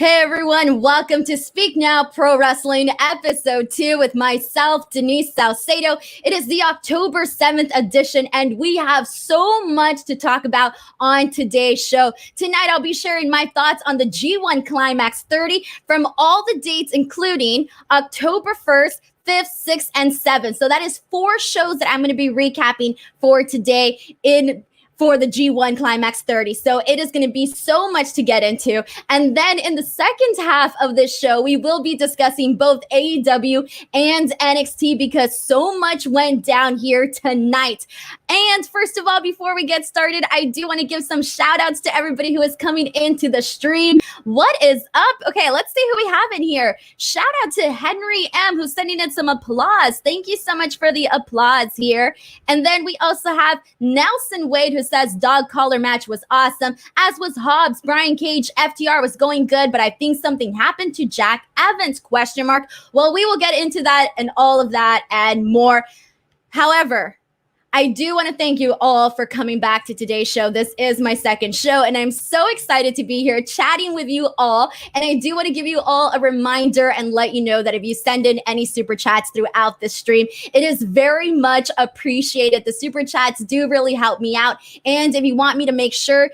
Hey everyone, welcome to Speak Now Pro Wrestling episode 2 with myself, Denise Salcedo. It is the October 7th edition and we have so much to talk about on today's show. Tonight I'll be sharing my thoughts on the G1 Climax 30 from all the dates including October 1st, 5th, 6th, and 7th. So that is 4 shows that I'm going to be recapping for today for the G1 Climax 30. So it is going to be so much to get into. And then in the second half of this show, we will be discussing both AEW and NXT because so much went down here tonight. And first of all, before we get started, I do want to give some shout outs to everybody who is coming into the stream. What is up? Okay, let's see who we have in here. Shout out to Henry M, who's sending in some applause. Thank you so much for the applause here. And then we also have Nelson Wade, who says dog collar match was awesome, as was Hobbs. Brian Cage, FTR was going good, but I think something happened to Jack Evans, ? Well, we will get into that and all of that and more. However, I do want to thank you all for coming back to today's show. This is my second show, and I'm so excited to be here chatting with you all. And I do want to give you all a reminder and let you know that if you send in any super chats throughout the stream, it is very much appreciated. The super chats do really help me out. And if you want me to make sure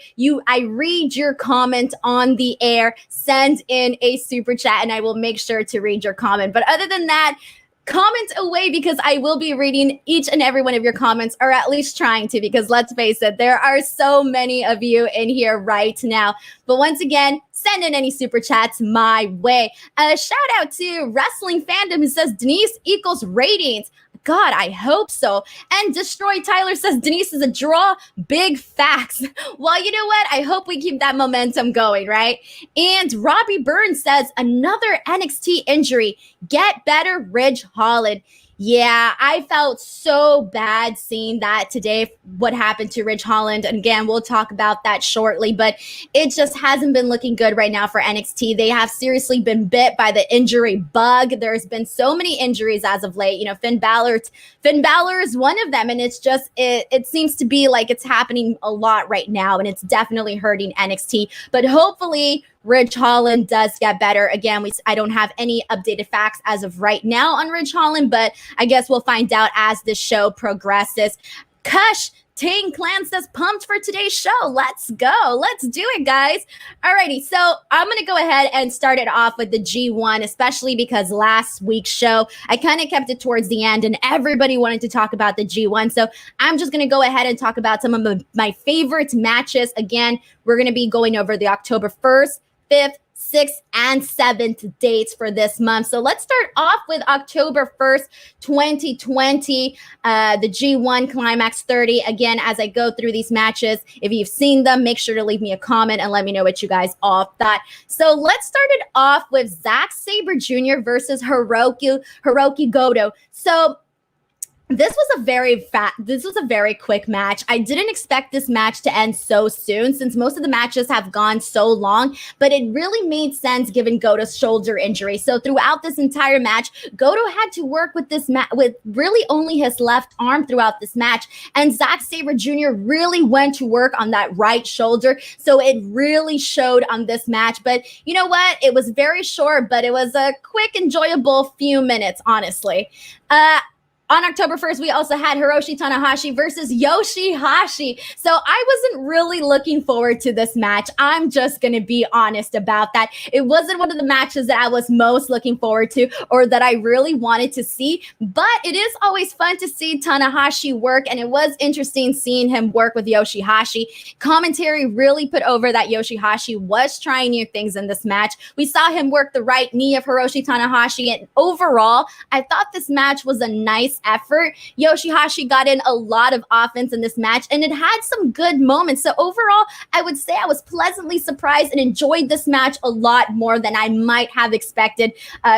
I read your comment on the air, send in a super chat, and I will make sure to read your comment. But other than that, comment away because I will be reading each and every one of your comments, or at least trying to, because let's face it, there are so many of you in here right now. But once again, send in any super chats my way. A shout out to Wrestling Fandom who says Denise equals ratings. God, I hope so. And Destroy Tyler says Denise is a draw. Big facts. Well, you know what? I hope we keep that momentum going, right? And Robbie Burns says another NXT injury. Get better, Ridge Holland. Yeah, I felt so bad seeing that today, what happened to Ridge Holland. And again, we'll talk about that shortly, but it just hasn't been looking good right now for NXT. They have seriously been bit by the injury bug. There's been so many injuries as of late. You know, Finn Bálor is one of them. And it's just, it seems to be like it's happening a lot right now. And it's definitely hurting NXT. But hopefully, Ridge Holland does get better. Again, I don't have any updated facts as of right now on Ridge Holland, but I guess we'll find out as the show progresses. Kush Ting Clan says pumped for today's show. Let's go. Let's do it, guys. Alrighty, so I'm going to go ahead and start it off with the G1, especially because last week's show, I kind of kept it towards the end and everybody wanted to talk about the G1. So I'm just going to go ahead and talk about some of my favorite matches. Again, we're going to be going over the October 1st, 5th, 6th, and 7th dates for this month. So let's start off with October 1st, 2020, the G1 Climax 30. Again, as I go through these matches, if you've seen them, make sure to leave me a comment and let me know what you guys all thought. So let's start it off with Zack Sabre Jr. versus Hiroki Goto. So this was a very quick match. I didn't expect this match to end so soon since most of the matches have gone so long, but it really made sense given Goto's shoulder injury. So throughout this entire match, Goto had to work with with really only his left arm throughout this match, and Zack Sabre Jr. really went to work on that right shoulder. So it really showed on this match. But you know what? It was very short, but it was a quick, enjoyable few minutes, honestly. On October 1st, we also had Hiroshi Tanahashi versus Yoshihashi. So I wasn't really looking forward to this match. I'm just going to be honest about that. It wasn't one of the matches that I was most looking forward to or that I really wanted to see. But it is always fun to see Tanahashi work, and it was interesting seeing him work with Yoshihashi. Commentary really put over that Yoshihashi was trying new things in this match. We saw him work the right knee of Hiroshi Tanahashi, and overall, I thought this match was a nice effort. Yoshihashi got in a lot of offense in this match, and it had some good moments. So overall, I would say I was pleasantly surprised and enjoyed this match a lot more than I might have expected,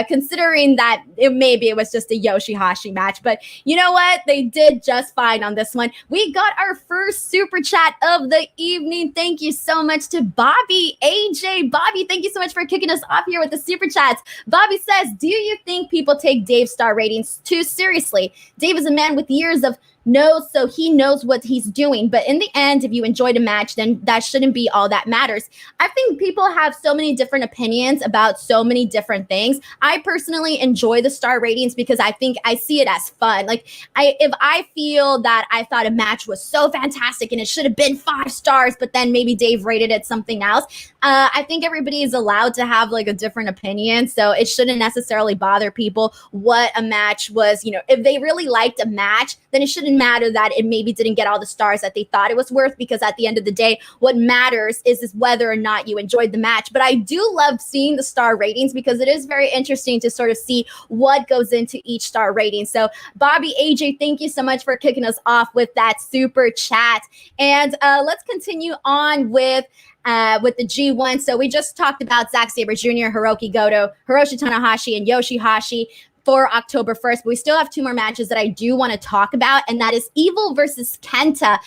considering that maybe it was just a Yoshihashi match. But you know what? They did just fine on this one. We got our first super chat of the evening. Thank you so much to Bobby AJ. Bobby, thank you so much for kicking us off here with the super chats. Bobby says, do you think people take Dave's star ratings too seriously? Dave is a man with years of knows, so he knows what he's doing. But in the end, if you enjoyed a match, then that shouldn't be all that matters. I think people have so many different opinions about so many different things. I personally enjoy the star ratings because I think I see it as fun. Like, if I feel that I thought a match was so fantastic and it should have been 5 stars, but then maybe Dave rated it something else, I think everybody is allowed to have like a different opinion. So it shouldn't necessarily bother people what a match was. If they really liked a match, then it shouldn't matter that it maybe didn't get all the stars that they thought it was worth, because at the end of the day, what matters is whether or not you enjoyed the match. But I do love seeing the star ratings because it is very interesting to sort of see what goes into each star rating. So Bobby AJ, thank you so much for kicking us off with that super chat. And let's continue on with the G1. So we just talked about Zack Sabre Jr., Hiroki Goto, Hiroshi Tanahashi, and Yoshihashi for October 1st. But we still have 2 more matches that I do want to talk about, and that is Evil versus Kenta.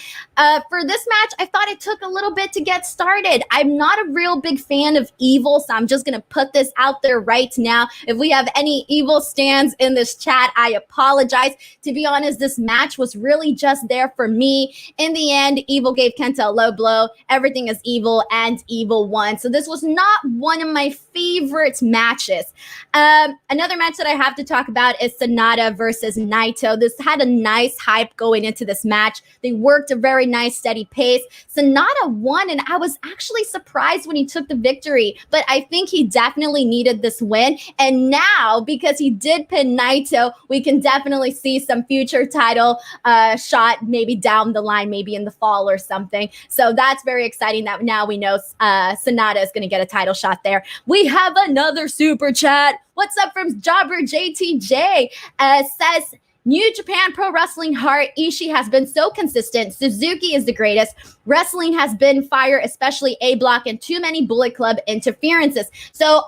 For this match, I thought it took a little bit to get started. I'm not a real big fan of Evil, so I'm just going to put this out there right now. If we have any Evil stands in this chat, I apologize. To be honest, this match was really just there for me. In the end, Evil gave Kenta a low blow. Everything is Evil, and Evil won. So this was not one of my favorite matches. Another match that I have to talk about is Sanada versus Naito. This had a nice hype going into this match. They worked a very nice steady pace. Sanada won, and I was actually surprised when he took the victory, but I think he definitely needed this win. And now, because he did pin Naito, we can definitely see some future title shot maybe down the line, maybe in the fall or something. So that's very exciting that now we know Sanada is going to get a title shot there. We have another super chat. What's up from Jobber JTJ? Says, New Japan Pro Wrestling heart, Ishii has been so consistent. Suzuki is the greatest. Wrestling has been fire, especially A Block, and too many Bullet Club interferences. So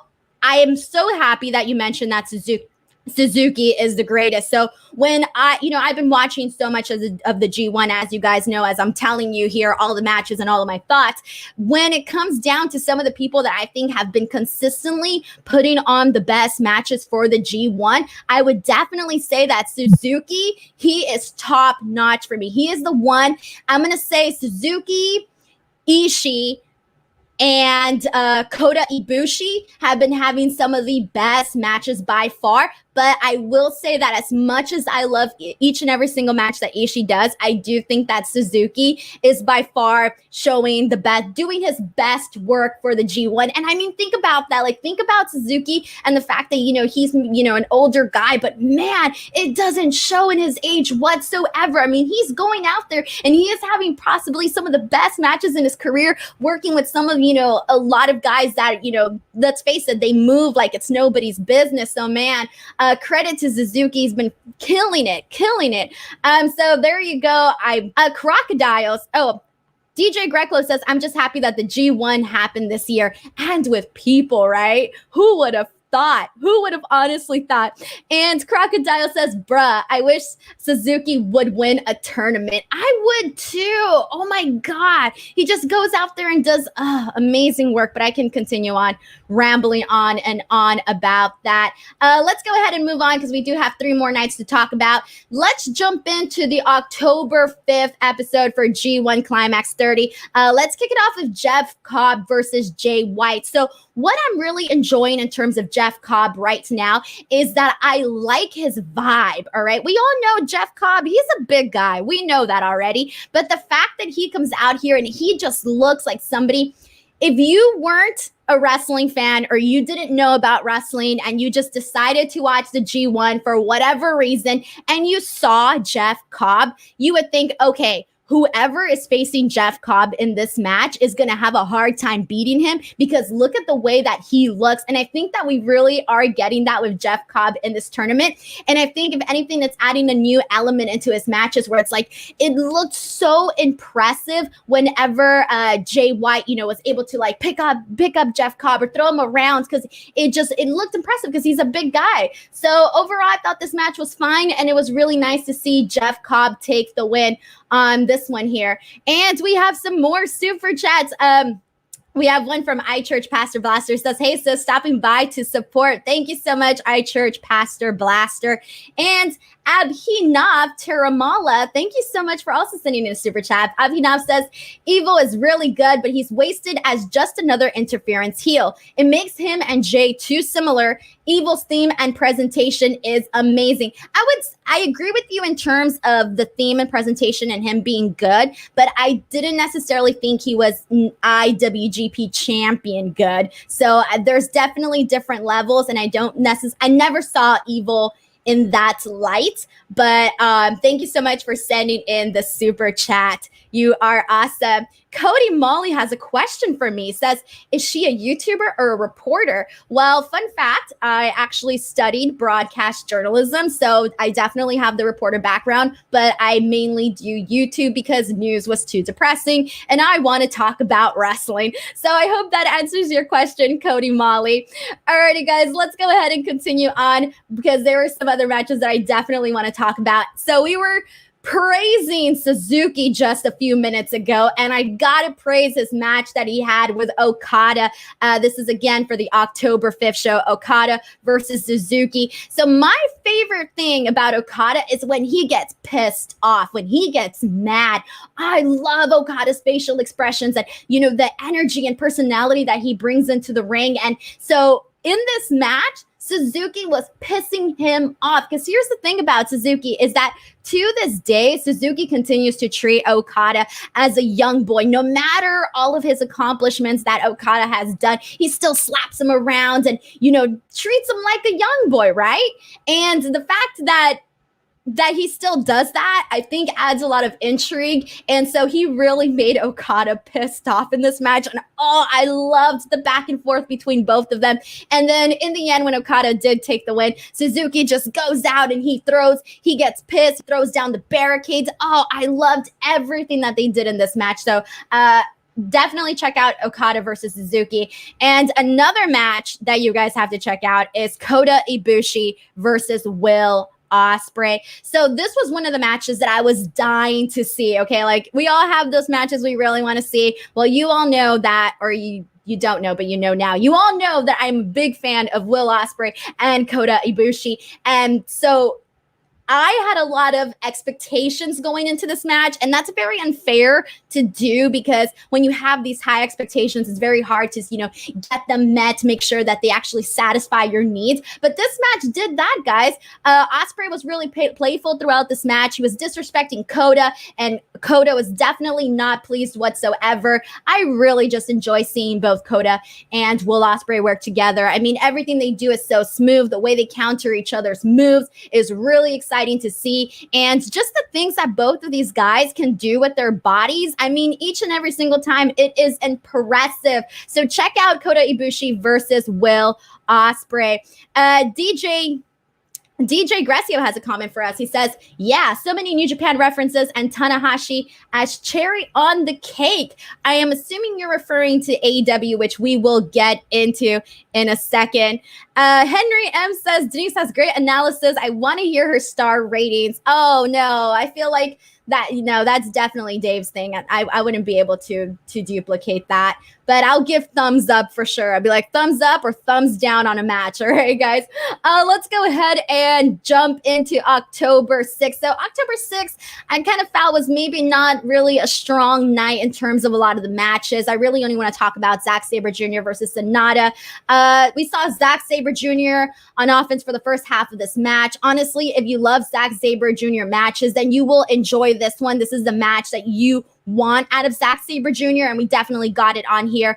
I am so happy that you mentioned that Suzuki is the greatest. So when I've been watching so much of the G1, as you guys know, as I'm telling you here, all the matches and all of my thoughts, when it comes down to some of the people that I think have been consistently putting on the best matches for the G1, I would definitely say that Suzuki, he is top notch for me. He is the one. I'm going to say Suzuki, Ishii, and Kota Ibushi have been having some of the best matches by far. But I will say that as much as I love each and every single match that Ishii does, I do think that Suzuki is by far showing the best, doing his best work for the G1. And I mean, think about that. Like, think about Suzuki and the fact that, he's, an older guy, but man, it doesn't show in his age whatsoever. I mean, he's going out there and he is having possibly some of the best matches in his career, working with some of, a lot of guys that, let's face it, they move like it's nobody's business. So man, credit to Suzuki. He's been killing it. So there you go. Crocodiles. Oh, DJ Greco says, I'm just happy that the G1 happened this year and with people, right? Who would have thought? Who would have honestly thought? And Crocodile says, bruh, I wish Suzuki would win a tournament. I would too. Oh my God. He just goes out there and does amazing work, but I can continue on rambling on and on about that. Let's go ahead and move on because we do have 3 more nights to talk about. Let's jump into the October 5th episode for G1 Climax 30. Let's kick it off with Jeff Cobb versus Jay White. So what I'm really enjoying in terms of Jeff Cobb right now is that I like his vibe, all right? We all know Jeff Cobb, he's a big guy. We know that already. But the fact that he comes out here and he just looks like somebody, if you weren't a wrestling fan or you didn't know about wrestling and you just decided to watch the G1 for whatever reason and you saw Jeff Cobb, you would think, okay, whoever is facing Jeff Cobb in this match is going to have a hard time beating him because look at the way that he looks. And I think that we really are getting that with Jeff Cobb in this tournament. And I think if anything, that's adding a new element into his matches where it's like, it looked so impressive whenever Jay White, was able to like pick up Jeff Cobb or throw him around because it looked impressive because he's a big guy. So overall, I thought this match was fine. And it was really nice to see Jeff Cobb take the win on this one here. And we have some more super chats. We have one from iChurch Pastor Blaster. Says, hey, sis, stopping by to support. Thank you so much, iChurch Pastor Blaster. And Abhinav Tiramala, thank you so much for also sending in a super chat. Abhinav says, Evil is really good, but he's wasted as just another interference heel. It makes him and Jay too similar. Evil's theme and presentation is amazing. I agree with you in terms of the theme and presentation and him being good, but I didn't necessarily think he was IWGP champion good. So there's definitely different levels, and I never saw Evil in that light. But thank you so much for sending in the super chat. You are awesome. Cody Molly has a question for me. Says, is she a YouTuber or a reporter? Well, fun fact, I actually studied broadcast journalism, so I definitely have the reporter background, but I mainly do YouTube because news was too depressing and I want to talk about wrestling. So I hope that answers your question, Cody Molly. Alrighty, guys, let's go ahead and continue on because there are some other matches that I definitely want to talk about. So we were praising Suzuki just a few minutes ago, and I gotta praise his match that he had with Okada. This is again for the October 5th show, Okada versus Suzuki. So my favorite thing about Okada is when he gets pissed off, when he gets mad. I love Okada's facial expressions and, the energy and personality that he brings into the ring. And so in this match, Suzuki was pissing him off, because here's the thing about Suzuki is that to this day, Suzuki continues to treat Okada as a young boy. No matter all of his accomplishments that Okada has done, he still slaps him around and, treats him like a young boy, right? And the fact that he still does that, I think adds a lot of intrigue. And so he really made Okada pissed off in this match. And I loved the back and forth between both of them. And then in the end, when Okada did take the win, Suzuki just goes out and he gets pissed, throws down the barricades. I loved everything that they did in this match. So, definitely check out Okada versus Suzuki. And another match that you guys have to check out is Kota Ibushi versus Will Ospreay. So this was one of the matches that I was dying to see. Okay, like we all have those matches we really want to see. Well, you all know that, or you don't know, but you know now. You all know that I'm a big fan of Will Ospreay and Kota Ibushi, and so I had a lot of expectations going into this match, and that's very unfair to do because when you have these high expectations, it's very hard to, get them met, make sure that they actually satisfy your needs. But this match did that, guys. Ospreay was really playful throughout this match. He was disrespecting Kota, and Kota was definitely not pleased whatsoever. I really just enjoy seeing both Kota and Will Ospreay work together. I mean, everything they do is so smooth. The way they counter each other's moves is really exciting to see, and just the things that both of these guys can do with their bodies, I mean, each and every single time, it is impressive. So check out Kota Ibushi versus Will Ospreay. DJ Grecio has a comment for us. He says, yeah, so many New Japan references and Tanahashi as cherry on the cake. I am assuming you're referring to AEW, which we will get into in a second. Henry M says, Denise has great analysis. I want to hear her star ratings. Oh, no, I feel like that, that's definitely Dave's thing. I wouldn't be able to duplicate that, but I'll give thumbs up for sure. I'll be like thumbs up or thumbs down on a match. All right, guys, let's go ahead and jump into October 6th. So October 6th, I kind of felt was maybe not really a strong night in terms of a lot of the matches. I really only want to talk about Zack Sabre Jr. versus Sonata. We saw Zack Sabre Jr. on offense for the first half of this match. Honestly, if you love Zack Sabre Jr. matches, then you will enjoy this one. This is the match that you want out of Zack Sabre Jr., and we definitely got it on here.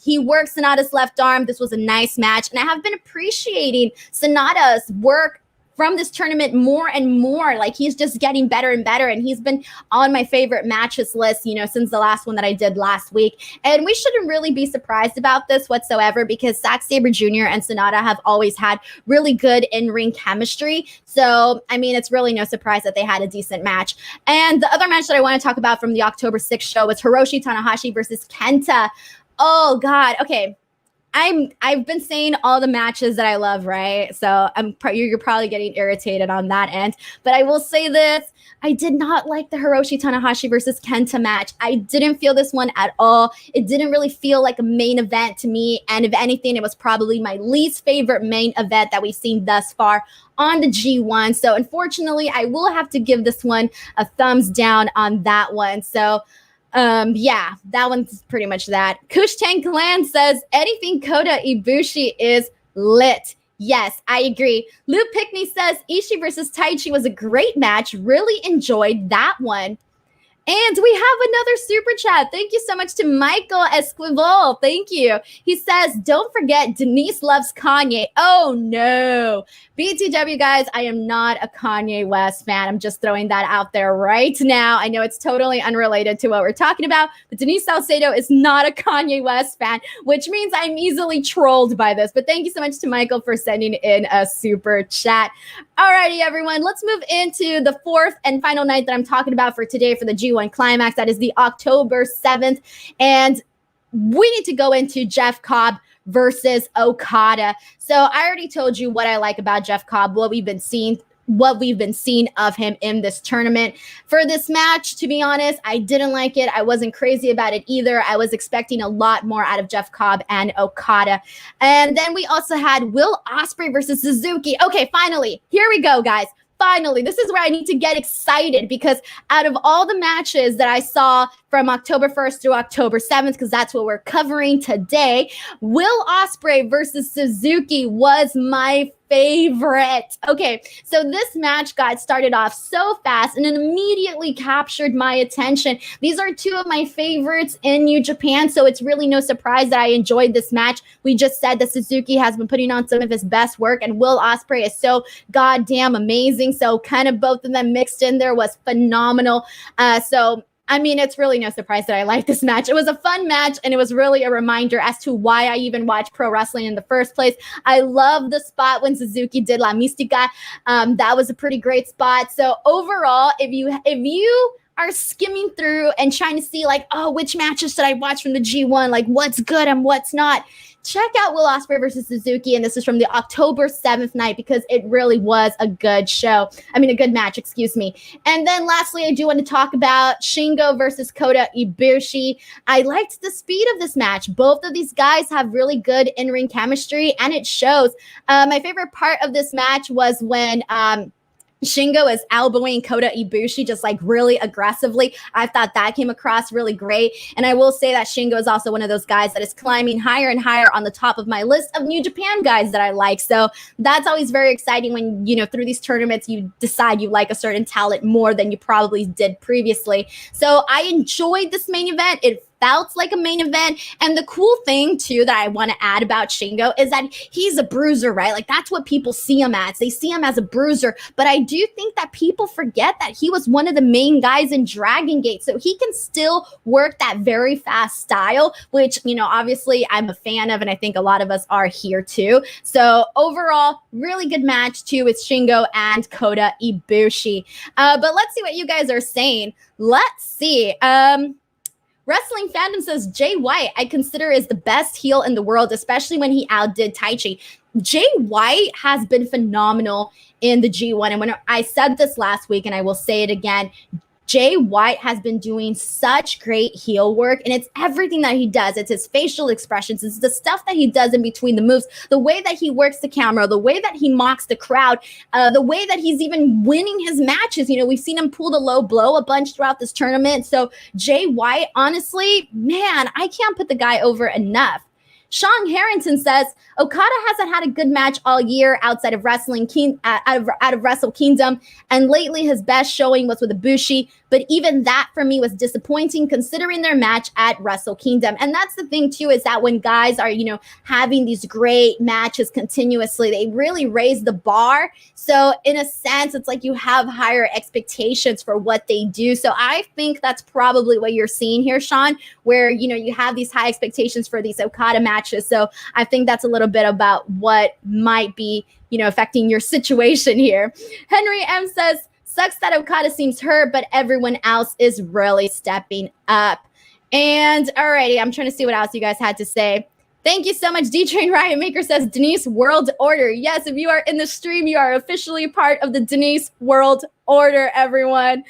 He worked Sonata's left arm. This was a nice match, and I have been appreciating Sonata's work from this tournament more and more. Like, he's just getting better and better, and he's been on my favorite matches list, since the last one that I did last week. And we shouldn't really be surprised about this whatsoever because Zack Sabre Jr. and Sonata have always had really good in-ring chemistry. So, I mean, it's really no surprise that they had a decent match. And the other match that I want to talk about from the October 6th show was Hiroshi Tanahashi versus Kenta. Oh, God. Okay. I've been saying all the matches that I love, right? So you're probably getting irritated on that end. But I will say this. I did not like the Hiroshi Tanahashi versus Kenta match. I didn't feel this one at all. It didn't really feel like a main event to me. And if anything, it was probably my least favorite main event that we've seen thus far on the G1. So unfortunately, I will have to give this one a thumbs down on that one. So yeah, that one's pretty much that. Kush Tang Clan says anything Kota Ibushi is lit. Yes, I agree. Lou Pickney says Ishii versus Taichi was a great match. Really enjoyed that one. And we have another super chat. Thank you so much to Michael Esquivel. Thank you. He says, don't forget, Denise loves Kanye. Oh, no. BTW, guys, I am not a Kanye West fan. I'm just throwing that out there right now. I know it's totally unrelated to what we're talking about, but Denise Salcedo is not a Kanye West fan, which means I'm easily trolled by this. But thank you so much to Michael for sending in a super chat. Alrighty, everyone, let's move into the fourth and final night that I'm talking about for today for the G1 Climax. That is the October 7th. And we need to go into Jeff Cobb versus Okada. So I already told you what I like about Jeff Cobb, what we've been seeing of him in this tournament. For this match, to be honest, I didn't like it. I wasn't crazy about it either. I was expecting a lot more out of Jeff Cobb and Okada. And then we also had Will Ospreay versus Suzuki. Okay, finally, here we go, guys. Finally, this is where I need to get excited because out of all the matches that I saw from October 1st through October 7th, because that's what we're covering today, Will Ospreay versus Suzuki was my favorite. Okay, so this match got started off so fast and it immediately captured my attention. These are two of my favorites in New Japan, so it's really no surprise that I enjoyed this match. We just said that Suzuki has been putting on some of his best work and Will Ospreay is so goddamn amazing. So kind of both of them mixed in there was phenomenal. I mean, it's really no surprise that I like this match. It was a fun match, and it was really a reminder as to why I even watch pro wrestling in the first place. I love the spot when Suzuki did La Mística. That was a pretty great spot. So overall, if you are skimming through and trying to see like, oh, which matches should I watch from the G1? Like what's good and what's not? Check out Will Ospreay versus Suzuki. And this is from the October 7th night because it really was a good show. I mean, a good match, excuse me. And then lastly, I do want to talk about Shingo versus Kota Ibushi. I liked the speed of this match. Both of these guys have really good in-ring chemistry and it shows. My favorite part of this match was when, Shingo is elbowing Kota Ibushi just like really aggressively. I thought that came across really great. And I will say that Shingo is also one of those guys that is climbing higher and higher on the top of my list of New Japan guys that I like. So that's always very exciting when, you know, through these tournaments, you decide you like a certain talent more than you probably did previously. So I enjoyed this main event. It felt like a main event. And the cool thing too that I want to add about Shingo is that he's a bruiser, right? Like that's what people see him as. They see him as a bruiser. But I do think that people forget that he was one of the main guys in Dragon Gate. So he can still work that very fast style, which, you know, obviously I'm a fan of, and I think a lot of us are here too. So overall, really good match too with Shingo and Kota Ibushi. But let's see what you guys are saying. Let's see. Wrestling Fandom says Jay White, I consider is the best heel in the world, especially when he outdid Taichi. Jay White has been phenomenal in the G1. And when I said this last week, and I will say it again, Jay White has been doing such great heel work, and it's everything that he does. It's his facial expressions. It's the stuff that he does in between the moves, the way that he works the camera, the way that he mocks the crowd, the way that he's even winning his matches. You know, we've seen him pull the low blow a bunch throughout this tournament. So Jay White, honestly, man, I can't put the guy over enough. Sean Harrington says Okada hasn't had a good match all year outside of out of Wrestle Kingdom, and lately his best showing was with Ibushi. But even that for me was disappointing considering their match at Wrestle Kingdom. And that's the thing too, is that when guys are, you know, having these great matches continuously, they really raise the bar. So in a sense, it's like you have higher expectations for what they do. So I think that's probably what you're seeing here, Sean, where, you know, you have these high expectations for these Okada matches. So I think that's a little bit about what might be, you know, affecting your situation here. Henry M says, sucks that Okada seems hurt, but everyone else is really stepping up. And alrighty, I'm trying to see what else you guys had to say. Thank you so much. D-Train Riot Maker says, Denise World Order. Yes, if you are in the stream, you are officially part of the Denise World Order, everyone.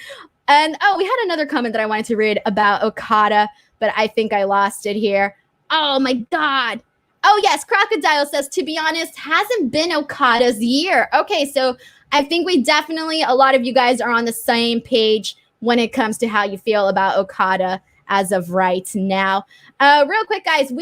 And we had another comment that I wanted to read about Okada, but I think I lost it here. Oh my God. Oh yes, Crocodile says, to be honest, hasn't been Okada's year. Okay, so I think a lot of you guys are on the same page when it comes to how you feel about Okada as of right now. Real quick, guys,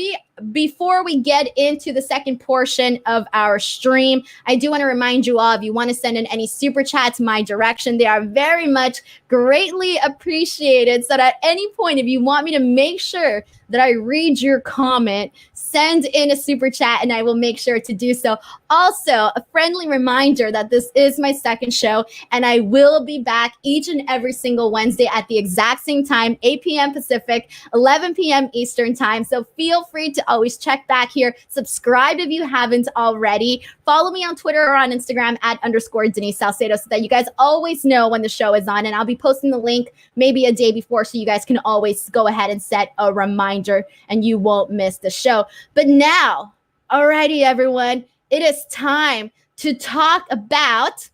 before we get into the second portion of our stream, I do want to remind you all, if you want to send in any super chats my direction, they are very much greatly appreciated. So that at any point, if you want me to make sure that I read your comment, send in a super chat and I will make sure to do so. Also, a friendly reminder that this is my second show and I will be back each and every single Wednesday at the exact same time, 8 p.m. Pacific, 11 p.m. Eastern time. So feel free to always check back here. Subscribe if you haven't already. Follow me on Twitter or on Instagram @_ Denise Salcedo so that you guys always know when the show is on. And I'll be posting the link maybe a day before so you guys can always go ahead and set a reminder and you won't miss the show. But now, alrighty, everyone, it is time to talk about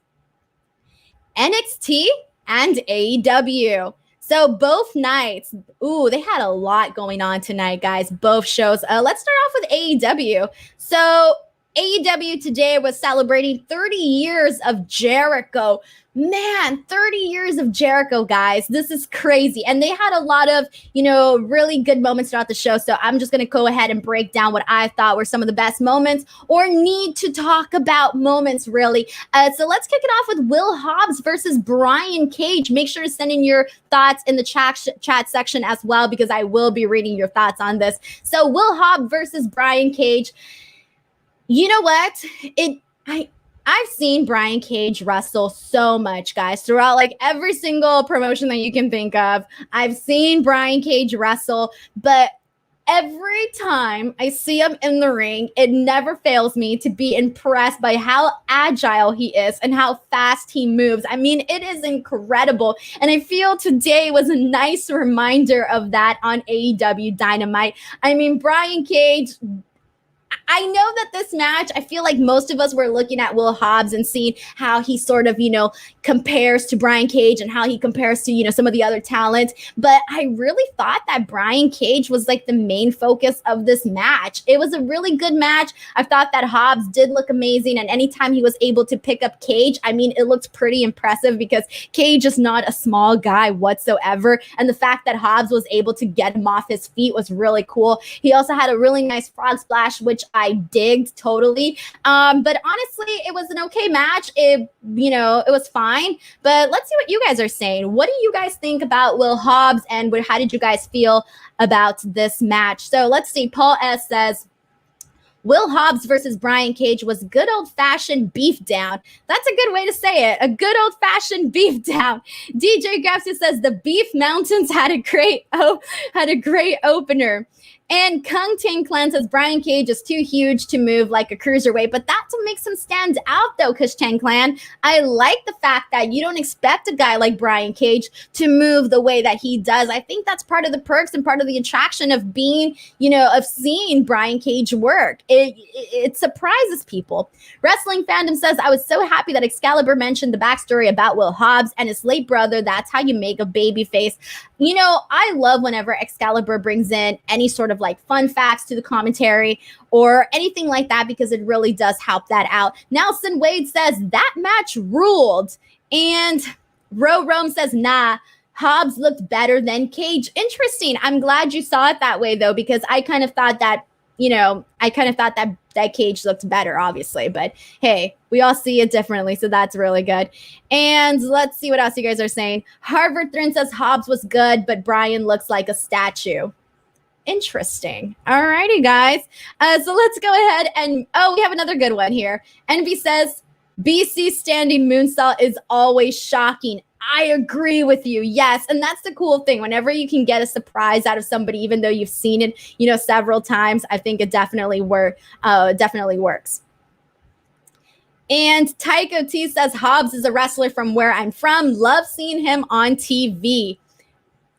NXT and AEW. So both nights, they had a lot going on tonight, guys, both shows. Let's start off with AEW. So AEW today was celebrating 30 years of Jericho. Man, 30 years of Jericho, guys. This is crazy. And they had a lot of, really good moments throughout the show. So I'm just going to go ahead and break down what I thought were some of the best moments or need to talk about moments, really. So let's kick it off with Will Hobbs versus Brian Cage. Make sure to send in your thoughts in the chat section as well, because I will be reading your thoughts on this. So Will Hobbs versus Brian Cage. You know what? I've seen Brian Cage wrestle so much, guys, throughout like every single promotion that you can think of. I've seen Brian Cage wrestle, but every time I see him in the ring, it never fails me to be impressed by how agile he is and how fast he moves. I mean, it is incredible. And I feel today was a nice reminder of that on AEW Dynamite. I mean, Brian Cage, I know that this match, I feel like most of us were looking at Will Hobbs and seeing how he sort of, compares to Brian Cage and how he compares to, some of the other talent. But I really thought that Brian Cage was like the main focus of this match. It was a really good match. I thought that Hobbs did look amazing. And anytime he was able to pick up Cage, I mean, it looked pretty impressive because Cage is not a small guy whatsoever. And the fact that Hobbs was able to get him off his feet was really cool. He also had a really nice frog splash, which I digged totally. But honestly, it was an okay match. It was fine. But let's see what you guys are saying. What do you guys think about Will Hobbs and how did you guys feel about this match? So let's see. Paul S. says, Will Hobbs versus Brian Cage was good old-fashioned beef down. That's a good way to say it. A good old-fashioned beef down. DJ Grafton says the Beef Mountains had a great opener. And Kung Ting Clan says Brian Cage is too huge to move like a cruiserweight, but that's what makes him stand out, though, Kush Tang Clan. I like the fact that you don't expect a guy like Brian Cage to move the way that he does. I think that's part of the perks and part of the attraction of being, of seeing Brian Cage work. It surprises people. Wrestling Fandom says, I was so happy that Excalibur mentioned the backstory about Will Hobbs and his late brother. That's how you make a baby face. I love whenever Excalibur brings in any sort of like fun facts to the commentary or anything like that, because it really does help that out. Nelson Wade says that match ruled. And Rome says, nah, Hobbs looked better than Cage. Interesting. I'm glad you saw it that way, though, because I kind of thought that, that Cage looked better, obviously. But hey, we all see it differently, so that's really good. And let's see what else you guys are saying. Harvard Thrin says Hobbs was good, but Brian looks like a statue. Interesting. All righty, guys. So let's go ahead and, we have another good one here. Envy says, BC standing moonsault is always shocking. I agree with you. Yes. And that's the cool thing. Whenever you can get a surprise out of somebody, even though you've seen it, several times, I think it definitely works. And Tycho T says Hobbs is a wrestler from where I'm from. Love seeing him on TV.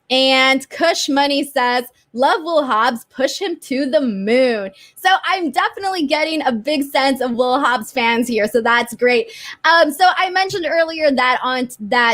And Kush Money says Love Will Hobbs, push him to the moon. So I'm definitely getting a big sense of Will Hobbs fans here. So that's great. So I mentioned earlier that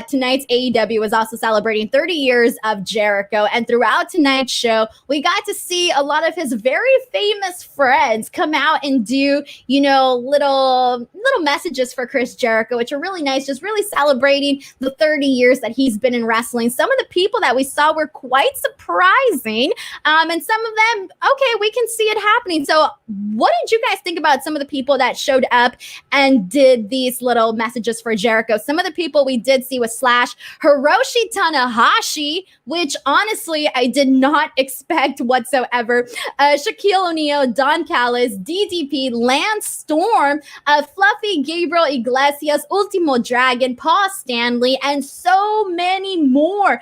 tonight's AEW was also celebrating 30 years of Jericho. And throughout tonight's show, we got to see a lot of his very famous friends come out and do, little messages for Chris Jericho, which are really nice, just really celebrating the 30 years that he's been in wrestling. Some of the people that we saw were quite surprising. And some of them, okay, we can see it happening. So what did you guys think about some of the people that showed up and did these little messages for Jericho? Some of the people we did see was Slash, Hiroshi Tanahashi, which honestly, I did not expect whatsoever. Shaquille O'Neal, Don Callis, DDP, Lance Storm, Fluffy, Gabriel Iglesias, Ultimo Dragon, Paul Stanley, and so many more.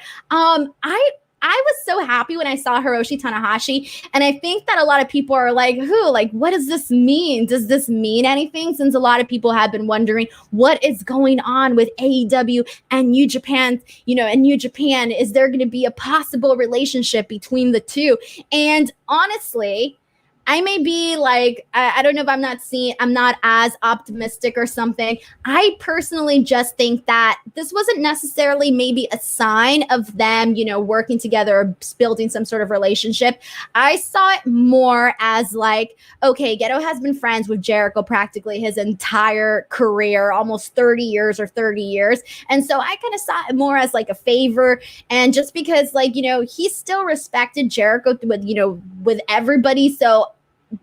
I was so happy when I saw Hiroshi Tanahashi, and I think that a lot of people are like, what does this mean? Does this mean anything? Since a lot of people have been wondering what is going on with AEW and New Japan, and New Japan, is there going to be a possible relationship between the two? And honestly, I may be like, I don't know if I'm not as optimistic or something. I personally just think that this wasn't necessarily maybe a sign of them, working together or building some sort of relationship. I saw it more as like, okay, Geto has been friends with Jericho practically his entire career, almost 30 years. And so I kind of saw it more as like a favor. And just because he still respected Jericho with everybody. So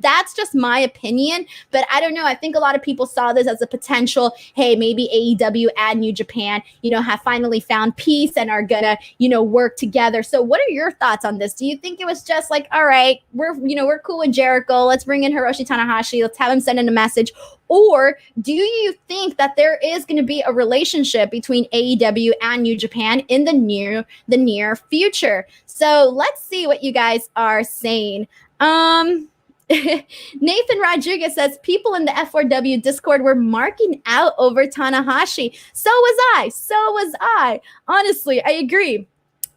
that's just my opinion, but I don't know. I think a lot of people saw this as a potential, hey, maybe AEW and New Japan, have finally found peace and are gonna, work together. So what are your thoughts on this? Do you think it was just like, all right, we're cool with Jericho, let's bring in Hiroshi Tanahashi, let's have him send in a message? Or do you think that there is going to be a relationship between AEW and New Japan in the near future? So let's see what you guys are saying. Nathan Rodriguez says people in the F4W Discord were marking out over Tanahashi. So was I. Honestly, I agree.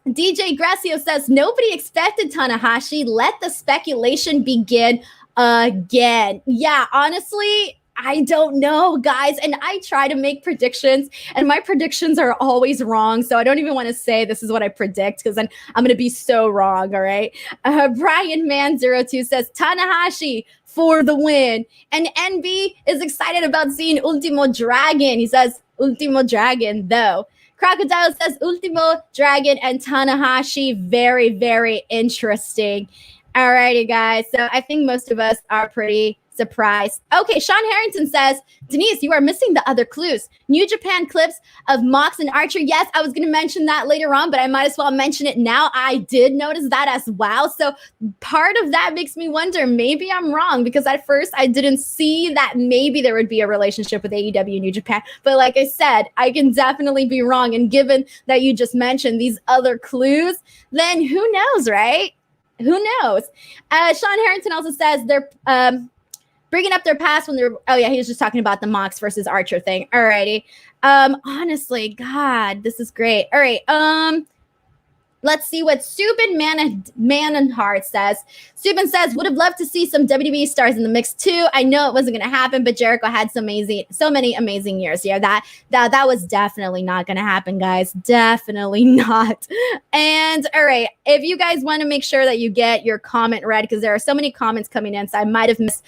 DJ Gracio says nobody expected Tanahashi. Let the speculation begin again. Yeah, honestly, I don't know, guys. And I try to make predictions, and my predictions are always wrong. So I don't even want to say this is what I predict, because then I'm going to be so wrong. All right. Brian Man02 says Tanahashi for the win. And NB is excited about seeing Ultimo Dragon. He says Ultimo Dragon, though. Crocodile says Ultimo Dragon and Tanahashi. Very, very interesting. All righty, guys. So I think most of us are pretty surprised. Okay, Sean Harrington says, Denise, you are missing the other clues. New Japan clips of Mox and Archer. Yes, I was going to mention that later on, but I might as well mention it now. I did notice that as well. So part of that makes me wonder, maybe I'm wrong, because at first I didn't see that maybe there would be a relationship with AEW and New Japan. But like I said, I can definitely be wrong. And given that you just mentioned these other clues, then who knows, right? Who knows? Sean Harrington also says they're bringing up their past when they're, he was just talking about the Mox versus Archer thing. Alrighty. Honestly, God, this is great. All right. Let's see what Subin Manenhart says. Subin says, would have loved to see some WWE stars in the mix too. I know it wasn't going to happen, but Jericho had so many amazing years here. That was definitely not going to happen, guys. Definitely not. And all right, if you guys want to make sure that you get your comment read, because there are so many comments coming in, so I might have missed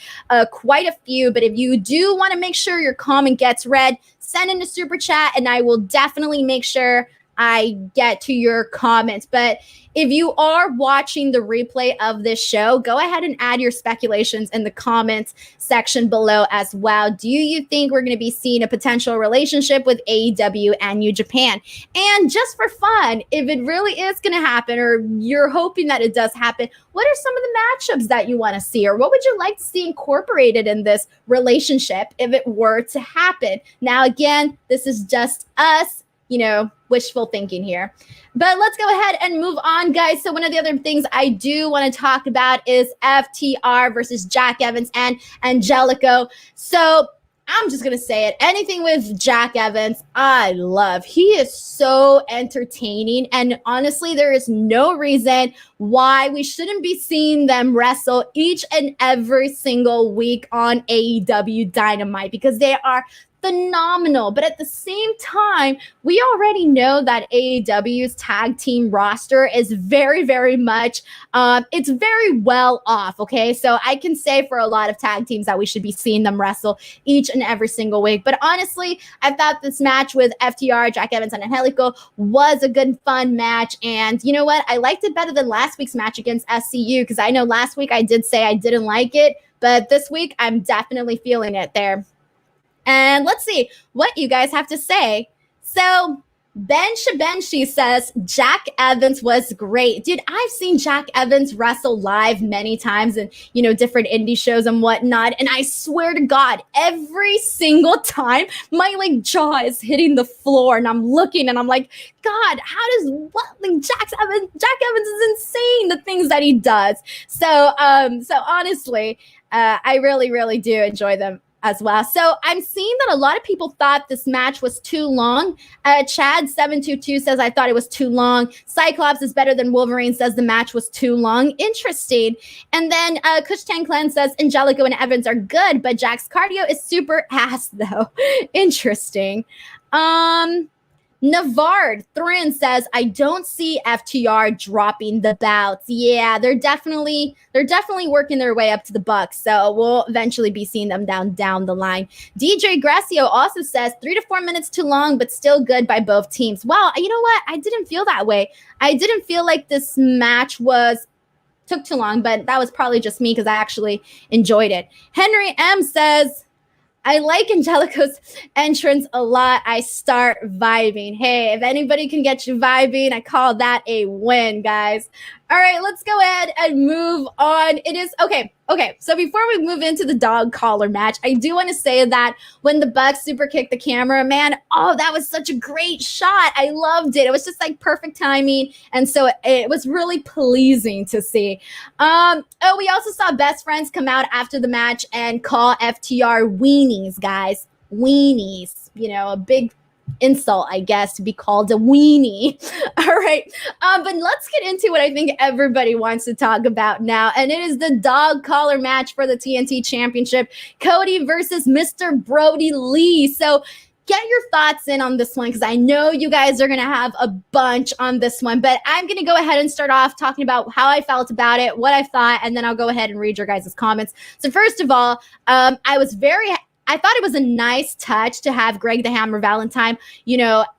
quite a few, but if you do want to make sure your comment gets read, send in a super chat and I will definitely make sure I get to your comments. But if you are watching the replay of this show, go ahead and add your speculations in the comments section below as well. Do you think we're going to be seeing a potential relationship with AEW and New Japan? And just for fun, if it really is going to happen, or you're hoping that it does happen, what are some of the matchups that you want to see? Or what would you like to see incorporated in this relationship if it were to happen? Now, again, this is just us, wishful thinking here. But let's go ahead and move on, guys. So one of the other things I do want to talk about is FTR versus Jack Evans and Angelico. So I'm just going to say it. Anything with Jack Evans, I love. He is so entertaining. And honestly, there is no reason why we shouldn't be seeing them wrestle each and every single week on AEW Dynamite, because they are phenomenal. But at the same time, we already know that AEW's tag team roster is very, very much, it's very well off, okay? So I can say for a lot of tag teams that we should be seeing them wrestle each and every single week. But honestly, I thought this match with FTR, Jack Evans, and Angelico was a good, fun match. And you know what? I liked it better than last week's match against SCU, because I know last week I did say I didn't like it, but this week I'm definitely feeling it there. And let's see what you guys have to say. So Ben Shabenshi says, Jack Evans was great. Dude, I've seen Jack Evans wrestle live many times in, different indie shows and whatnot. And I swear to God, every single time my jaw is hitting the floor and I'm looking and I'm like, God, Jack Evans is insane, the things that he does. So honestly, I really, really do enjoy them as well. So I'm seeing that a lot of people thought this match was too long. Chad722 says, I thought it was too long. Cyclops is better than Wolverine says the match was too long. Interesting. And then Kush Tang Clan says, Angelico and Evans are good, but Jack's cardio is super ass though. Interesting. Navard Thrin says, I don't see FTR dropping the belts. Yeah, they're definitely working their way up to the Bucks. So we'll eventually be seeing them down the line. DJ Gracio also says 3 to 4 minutes too long, but still good by both teams. Well, you know what? I didn't feel that way. I didn't feel like this match took too long, but that was probably just me because I actually enjoyed it. Henry M says, I like Angelico's entrance a lot. I start vibing. Hey, if anybody can get you vibing, I call that a win, guys. All right, let's go ahead and move on. It is okay. So before we move into the dog collar match, I do want to say that when the Bucks super kicked the camera, man, that was such a great shot. I loved it. It was just perfect timing. And so it was really pleasing to see. We also saw Best Friends come out after the match and call FTR weenies, guys. Weenies. A big insult, I guess, to be called a weenie. All right. But let's get into what I think everybody wants to talk about now. And it is the dog collar match for the TNT Championship. Cody versus Mr. Brodie Lee. So get your thoughts in on this one, because I know you guys are going to have a bunch on this one. But I'm going to go ahead and start off talking about how I felt about it, what I thought, and then I'll go ahead and read your guys' comments. So first of all, I thought it was a nice touch to have Greg the Hammer Valentine,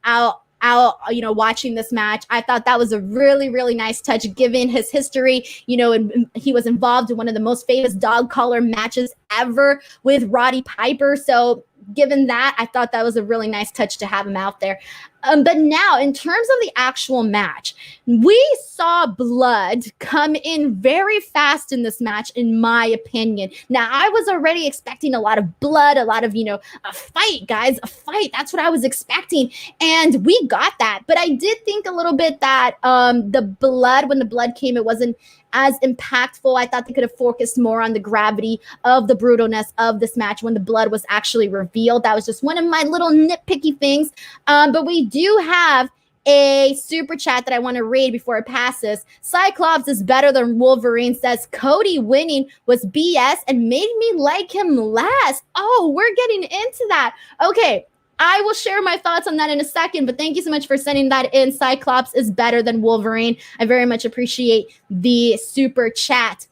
out, watching this match. I thought that was a really, really nice touch, given his history. He was involved in one of the most famous dog collar matches ever with Roddy Piper. So given that, I thought that was a really nice touch to have him out there. But now, in terms of the actual match, we saw blood come in very fast in this match, in my opinion. Now, I was already expecting a lot of blood, a lot of, a fight, guys, a fight. That's what I was expecting. And we got that. But I did think a little bit that when the blood came, it wasn't as impactful. I thought they could have focused more on the gravity of the brutalness of this match when the blood was actually revealed. That was just one of my little nitpicky things. But we do have a super chat that I want to read before it passes. Cyclops is better than Wolverine says Cody winning was BS and made me like him less. Oh, we're getting into that. Okay. I will share my thoughts on that in a second, but thank you so much for sending that in. Cyclops is better than Wolverine. I very much appreciate the super chat.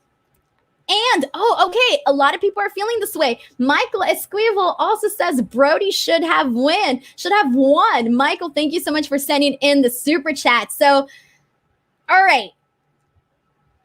And, okay, a lot of people are feeling this way. Michael Esquivel also says Brodie should have won. Michael, thank you so much for sending in the super chat. So, all right,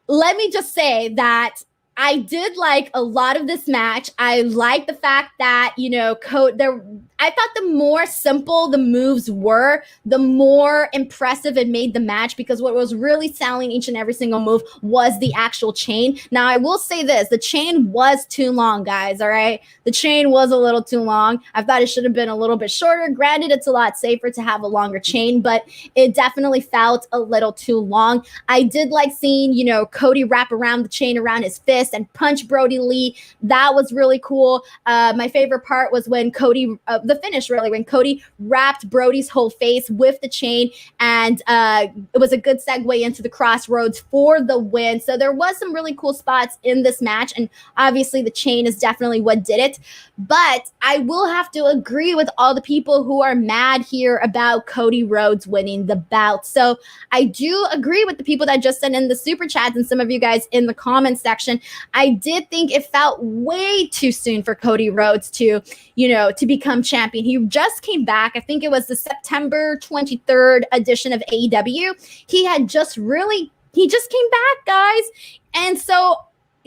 let me just say that I did like a lot of this match. I like the fact that, I I thought the more simple the moves were, the more impressive it made the match, because what was really selling each and every single move was the actual chain. Now, I will say this, the chain was too long, guys, all right? The chain was a little too long. I thought it should have been a little bit shorter. Granted, it's a lot safer to have a longer chain, but it definitely felt a little too long. I did like seeing, you know, Cody wrap around the chain around his fist and punch Brodie Lee. That was really cool. My favorite part was when Cody, the finish really, when Cody wrapped Brodie's whole face with the chain, and it was a good segue into the Crossroads for the win. So there was some really cool spots in this match, and obviously the chain is definitely what did it. But I will have to agree with all the people who are mad here about Cody Rhodes winning the bout. So I do agree with the people that just sent in the super chats and some of you guys in the comment section. I did think it felt way too soon for Cody Rhodes to, you know, to become champion. He just came back. I think it was the September 23rd edition of AEW. He just came back, guys. And so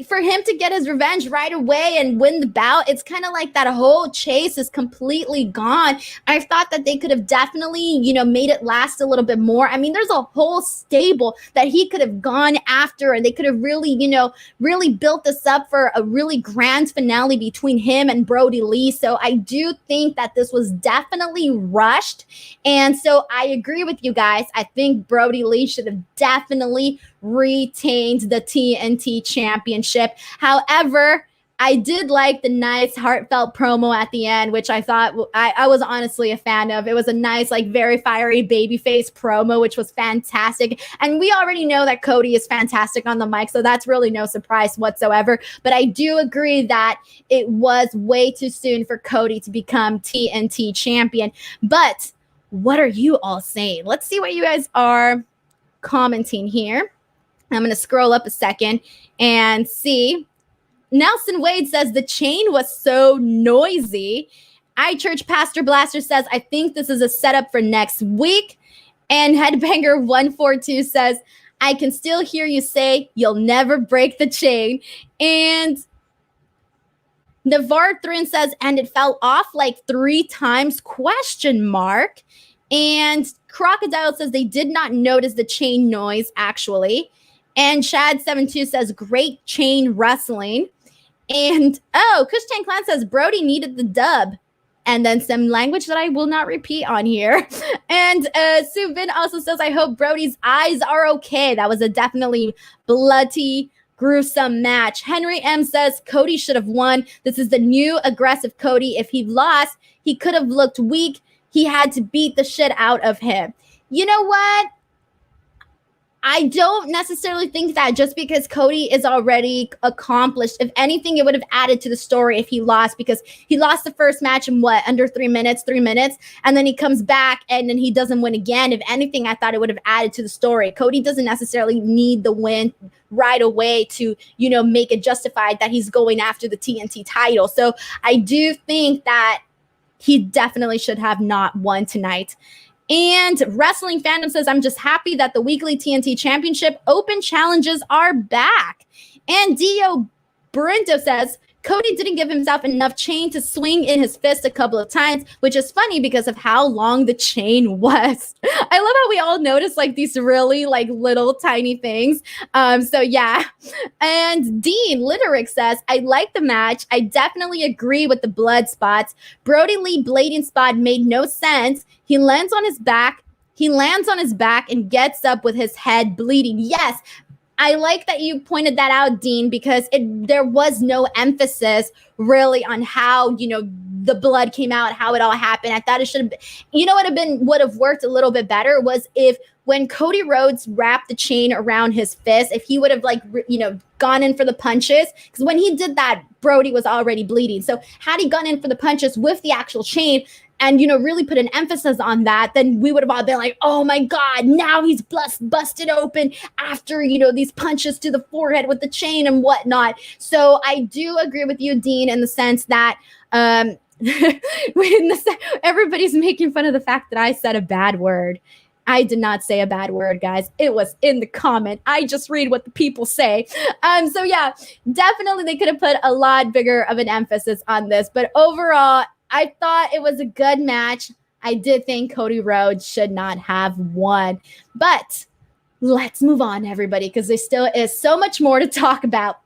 for him to get his revenge right away and win the bout, it's kind of like that whole chase is completely gone. I thought that they could have definitely, you know, made it last a little bit more. I mean, there's a whole stable that he could have gone after, and they could have really, you know, really built this up for a really grand finale between him and Brodie Lee. So I do think that this was definitely rushed. And so I agree with you guys. I think Brodie Lee should have definitely retained the TNT Championship. However, I did like the nice heartfelt promo at the end, which I thought I was honestly a fan of. It was a nice, like, very fiery babyface promo, which was fantastic. And we already know that Cody is fantastic on the mic, so that's really no surprise whatsoever. But I do agree that it was way too soon for Cody to become TNT champion. But what are you all saying? Let's see what you guys are commenting here. I'm going to scroll up a second and see. Nelson Wade says the chain was so noisy. iChurch Pastor Blaster says, I think this is a setup for next week. And Headbanger 142 says, I can still hear you say you'll never break the chain. And Navar Thrin says, and it fell off like 3 times, ? And Crocodile says they did not notice the chain noise, actually. And Shad72 says, great chain wrestling. And, Kushtan Clan says, Brodie needed the dub. And then some language that I will not repeat on here. And Suvin also says, I hope Brodie's eyes are okay. That was a definitely bloody, gruesome match. Henry M says, Cody should have won. This is the new aggressive Cody. If he lost, he could have looked weak. He had to beat the shit out of him. You know what? I don't necessarily think that just because Cody is already accomplished. If anything, it would have added to the story if he lost, because he lost the first match in under 3 minutes, and then he comes back and then he doesn't win again. If anything, I thought it would have added to the story. Cody doesn't necessarily need the win right away to, you know, make it justified that he's going after the TNT title. So I do think that he definitely should have not won tonight. And Wrestling Fandom says, I'm just happy that the weekly TNT Championship Open challenges are back. And Dio Brinto says, Cody didn't give himself enough chain to swing in his fist a couple of times, which is funny because of how long the chain was. I love how we all notice like these really like little tiny things. So yeah. And Dean Litterick says, I like the match. I definitely agree with the blood spots. Brodie Lee blading spot made no sense. He lands on his back and gets up with his head bleeding. Yes. I like that you pointed that out, Dean, because there was no emphasis really on how, you know, the blood came out, how it all happened. I thought it should have been, you know, would have worked a little bit better was if when Cody Rhodes wrapped the chain around his fist, if he would have like, you know, gone in for the punches, because when he did that, Brodie was already bleeding. So had he gone in for the punches with the actual chain, and, you know, really put an emphasis on that, then we would have all been like, oh my God, now he's busted open after, you know, these punches to the forehead with the chain and whatnot. So I do agree with you, Dean, in the sense that everybody's making fun of the fact that I said a bad word. I did not say a bad word, guys. It was in the comment. I just read what the people say. So yeah, definitely they could have put a lot bigger of an emphasis on this. But overall, I thought it was a good match. I did think Cody Rhodes should not have won. But let's move on, everybody, because there still is so much more to talk about.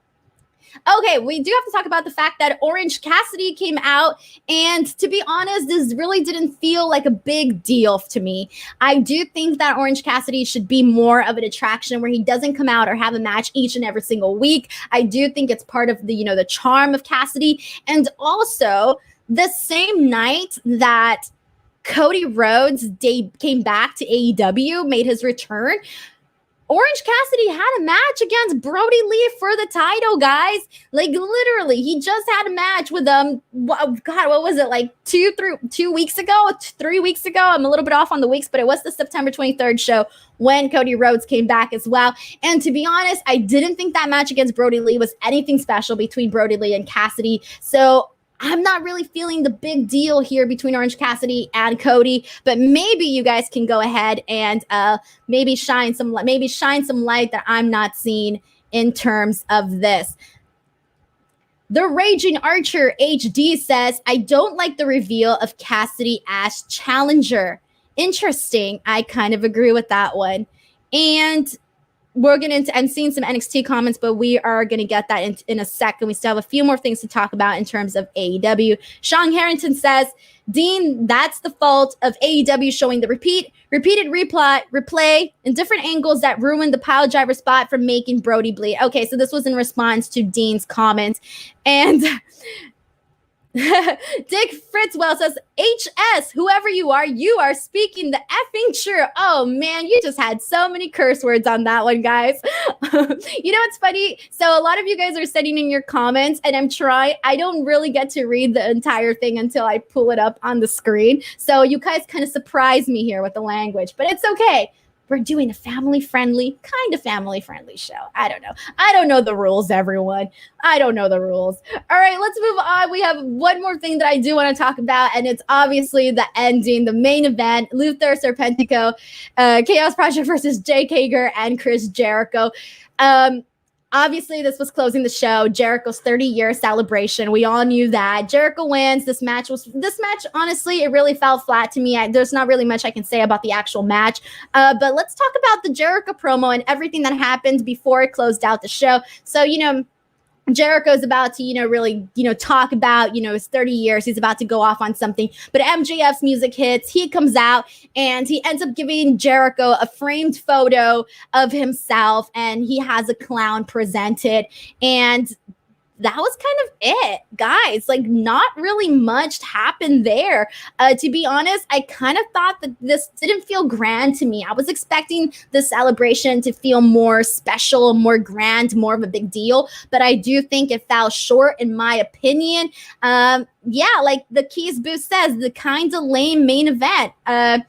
Okay, we do have to talk about the fact that Orange Cassidy came out, and to be honest, this really didn't feel like a big deal to me. I do think that Orange Cassidy should be more of an attraction where he doesn't come out or have a match each and every single week. I do think it's part of the, the charm of Cassidy. And also, the same night that Cody Rhodes came back to AEW, made his return, Orange Cassidy had a match against Brodie Lee for the title, guys. Like, literally, he just had a match with God, what was it, like 2 weeks ago, 3 weeks ago? I'm a little bit off on the weeks, but it was the September 23rd show when Cody Rhodes came back as well. And to be honest, I didn't think that match against Brodie Lee was anything special between Brodie Lee and Cassidy. So I'm not really feeling the big deal here between Orange Cassidy and Cody, but maybe you guys can go ahead and maybe shine some light that I'm not seeing in terms of this. The Raging Archer HD says, I don't like the reveal of Cassidy as challenger. Interesting. I kind of agree with that one. And I'm seeing some NXT comments, but we are going to get that in a second. We still have a few more things to talk about in terms of AEW. Sean Harrington says, Dean, that's the fault of AEW showing the repeated replay in different angles that ruined the pile driver spot from making Brodie bleed. Okay, so this was in response to Dean's comments. And Dick Fritzwell says, HS, whoever you are speaking the effing truth. Oh man, you just had so many curse words on that one, guys. You know what's funny? So a lot of you guys are sending in your comments, and I don't really get to read the entire thing until I pull it up on the screen. So you guys kind of surprise me here with the language, but it's okay. We're doing a family-friendly show. I don't know the rules, everyone. I don't know the rules. All right, let's move on. We have one more thing that I do want to talk about, and it's obviously the ending, the main event, Luther Serpentico, Chaos Project versus Jake Hager and Chris Jericho. Obviously, this was closing the show, Jericho's 30-year celebration. We all knew that. Jericho wins. This match, honestly, it really fell flat to me. There's not really much I can say about the actual match. But let's talk about the Jericho promo and everything that happened before it closed out the show. So, Jericho's about to, really, talk about, his 30 years. He's about to go off on something. But MJF's music hits. He comes out and he ends up giving Jericho a framed photo of himself. And he has a clown presented. And that was kind of it, guys. Like, not really much happened there. To be honest, I kind of thought that this didn't feel grand to me. I was expecting the celebration to feel more special, more grand, more of a big deal. But I do think it fell short, in my opinion. Like the Keys Boo says, the kind of lame main event. The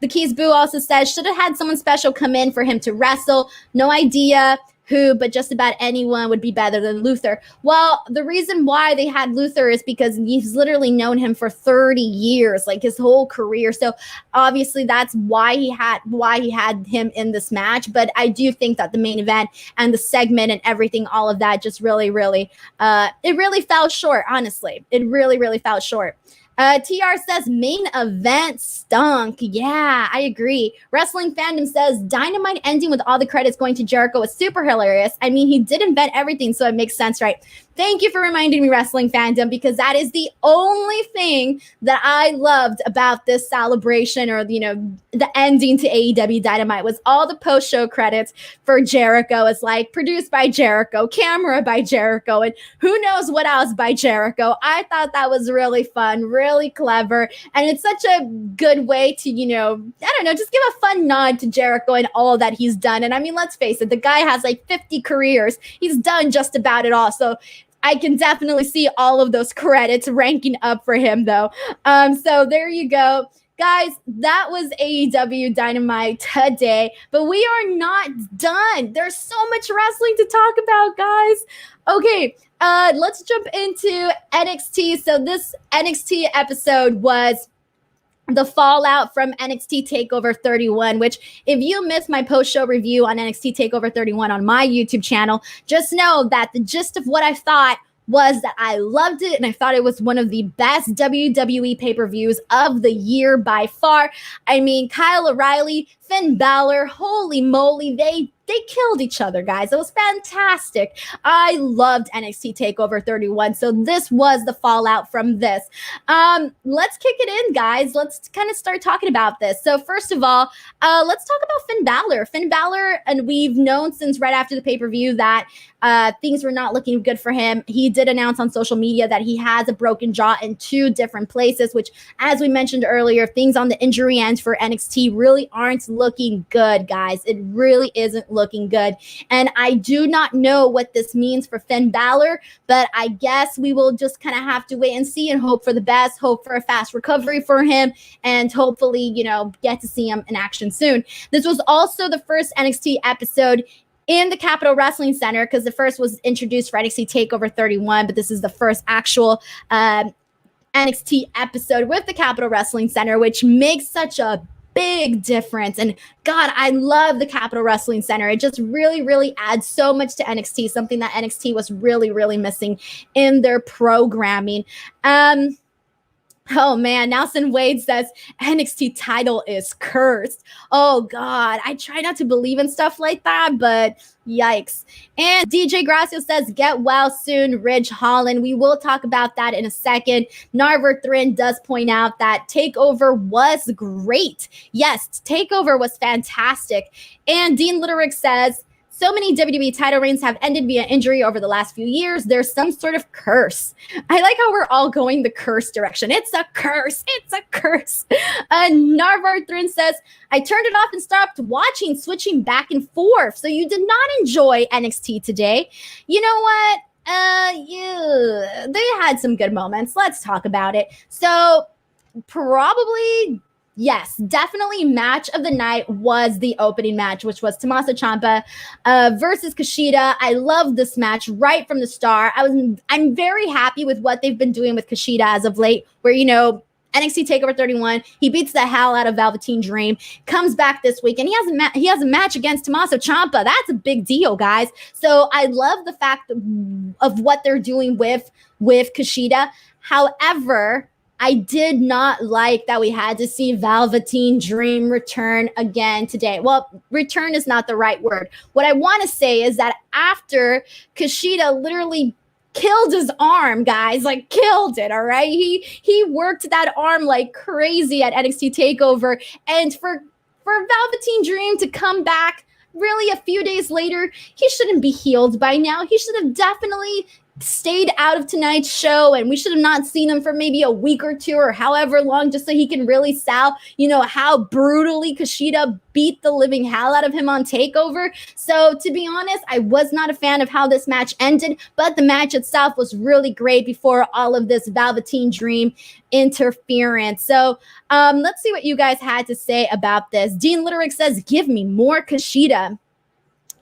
Keys Boo also says, should have had someone special come in for him to wrestle. No idea who, but just about anyone would be better than Luther. Well, the reason why they had Luther is because he's literally known him for 30 years, like his whole career. So obviously that's why he had him in this match. But I do think that the main event and the segment and everything, all of that just really, it really fell short, honestly. It really, really fell short. TR says main event stunk. Yeah, I agree. Wrestling Fandom says Dynamite ending with all the credits going to Jericho was super hilarious. I mean, he did invent everything, so it makes sense, right? Thank you for reminding me, Wrestling Fandom, because that is the only thing that I loved about this celebration, or, the ending to AEW Dynamite, was all the post-show credits for Jericho. It's like produced by Jericho, camera by Jericho, and who knows what else by Jericho. I thought that was really fun, really clever, and it's such a good way to, just give a fun nod to Jericho and all that he's done. And I mean, let's face it, the guy has like 50 careers. He's done just about it all. So I can definitely see all of those credits ranking up for him, though. So there you go. Guys, that was AEW Dynamite today, but we are not done. There's so much wrestling to talk about, guys. Okay, let's jump into NXT. So this NXT episode was the fallout from NXT Takeover 31, which if you missed my post-show review on NXT Takeover 31 on my YouTube channel, just know that the gist of what I thought was that I loved it and I thought it was one of the best WWE pay-per-views of the year by far. I mean, Kyle O'Reilly, Finn Bálor, holy moly, they killed each other, guys. It was fantastic. I loved NXT Takeover 31. So this was the fallout from this. Let's kick it in, guys. Let's kind of start talking about this. So first of all, let's talk about Finn Bálor. Finn Bálor, and we've known since right after the pay-per-view that things were not looking good for him. He did announce on social media that he has a broken jaw in 2 different places, which, as we mentioned earlier, things on the injury end for NXT really aren't looking good, guys. It really isn't looking good. And I do not know what this means for Finn Bálor, but I guess we will just kind of have to wait and see and hope for the best, hope for a fast recovery for him, and hopefully, get to see him in action soon. This was also the first NXT episode in the Capitol Wrestling Center, because the first was introduced for NXT Takeover 31, but this is the first actual NXT episode with the Capitol Wrestling Center, which makes such a big difference. And God, I love the Capitol Wrestling Center. It just really, really adds so much to NXT, something that NXT was really, really missing in their programming. Oh man, Nelson Wade says NXT title is cursed. Oh God, I try not to believe in stuff like that, but yikes. And DJ Gracio says, get well soon, Ridge Holland. We will talk about that in a second. Narver Thrin does point out that TakeOver was great. Yes, TakeOver was fantastic. And Dean Litterick says, so many WWE title reigns have ended via injury over the last few years. There's some sort of curse. I like how we're all going the curse direction. It's a curse. It's a curse. Narvar Thrin says, I turned it off and stopped watching, switching back and forth. So you did not enjoy NXT today. You know what? They had some good moments. Let's talk about it. So probably... yes, definitely match of the night was the opening match, which was Tommaso Ciampa versus Kushida. I love this match right from the start. I'm very happy with what they've been doing with Kushida as of late, where, NXT TakeOver 31, he beats the hell out of Velveteen Dream, comes back this week, and he has a match against Tommaso Ciampa. That's a big deal, guys. So I love the fact of what they're doing with Kushida. However, I did not like that we had to see Velveteen Dream return again today. Well, return is not the right word. What I want to say is that after Kushida literally killed his arm, guys, like killed it, all right? He worked that arm like crazy at NXT TakeOver. And for Velveteen Dream to come back really a few days later, he shouldn't be healed by now. He should have definitely stayed out of tonight's show, and we should have not seen him for maybe a week or 2 or however long, just so he can really sell, how brutally Kushida beat the living hell out of him on TakeOver. So to be honest, I was not a fan of how this match ended, but the match itself was really great before all of this Velveteen Dream interference. So let's see what you guys had to say about this. Dean Litterick says, give me more Kushida.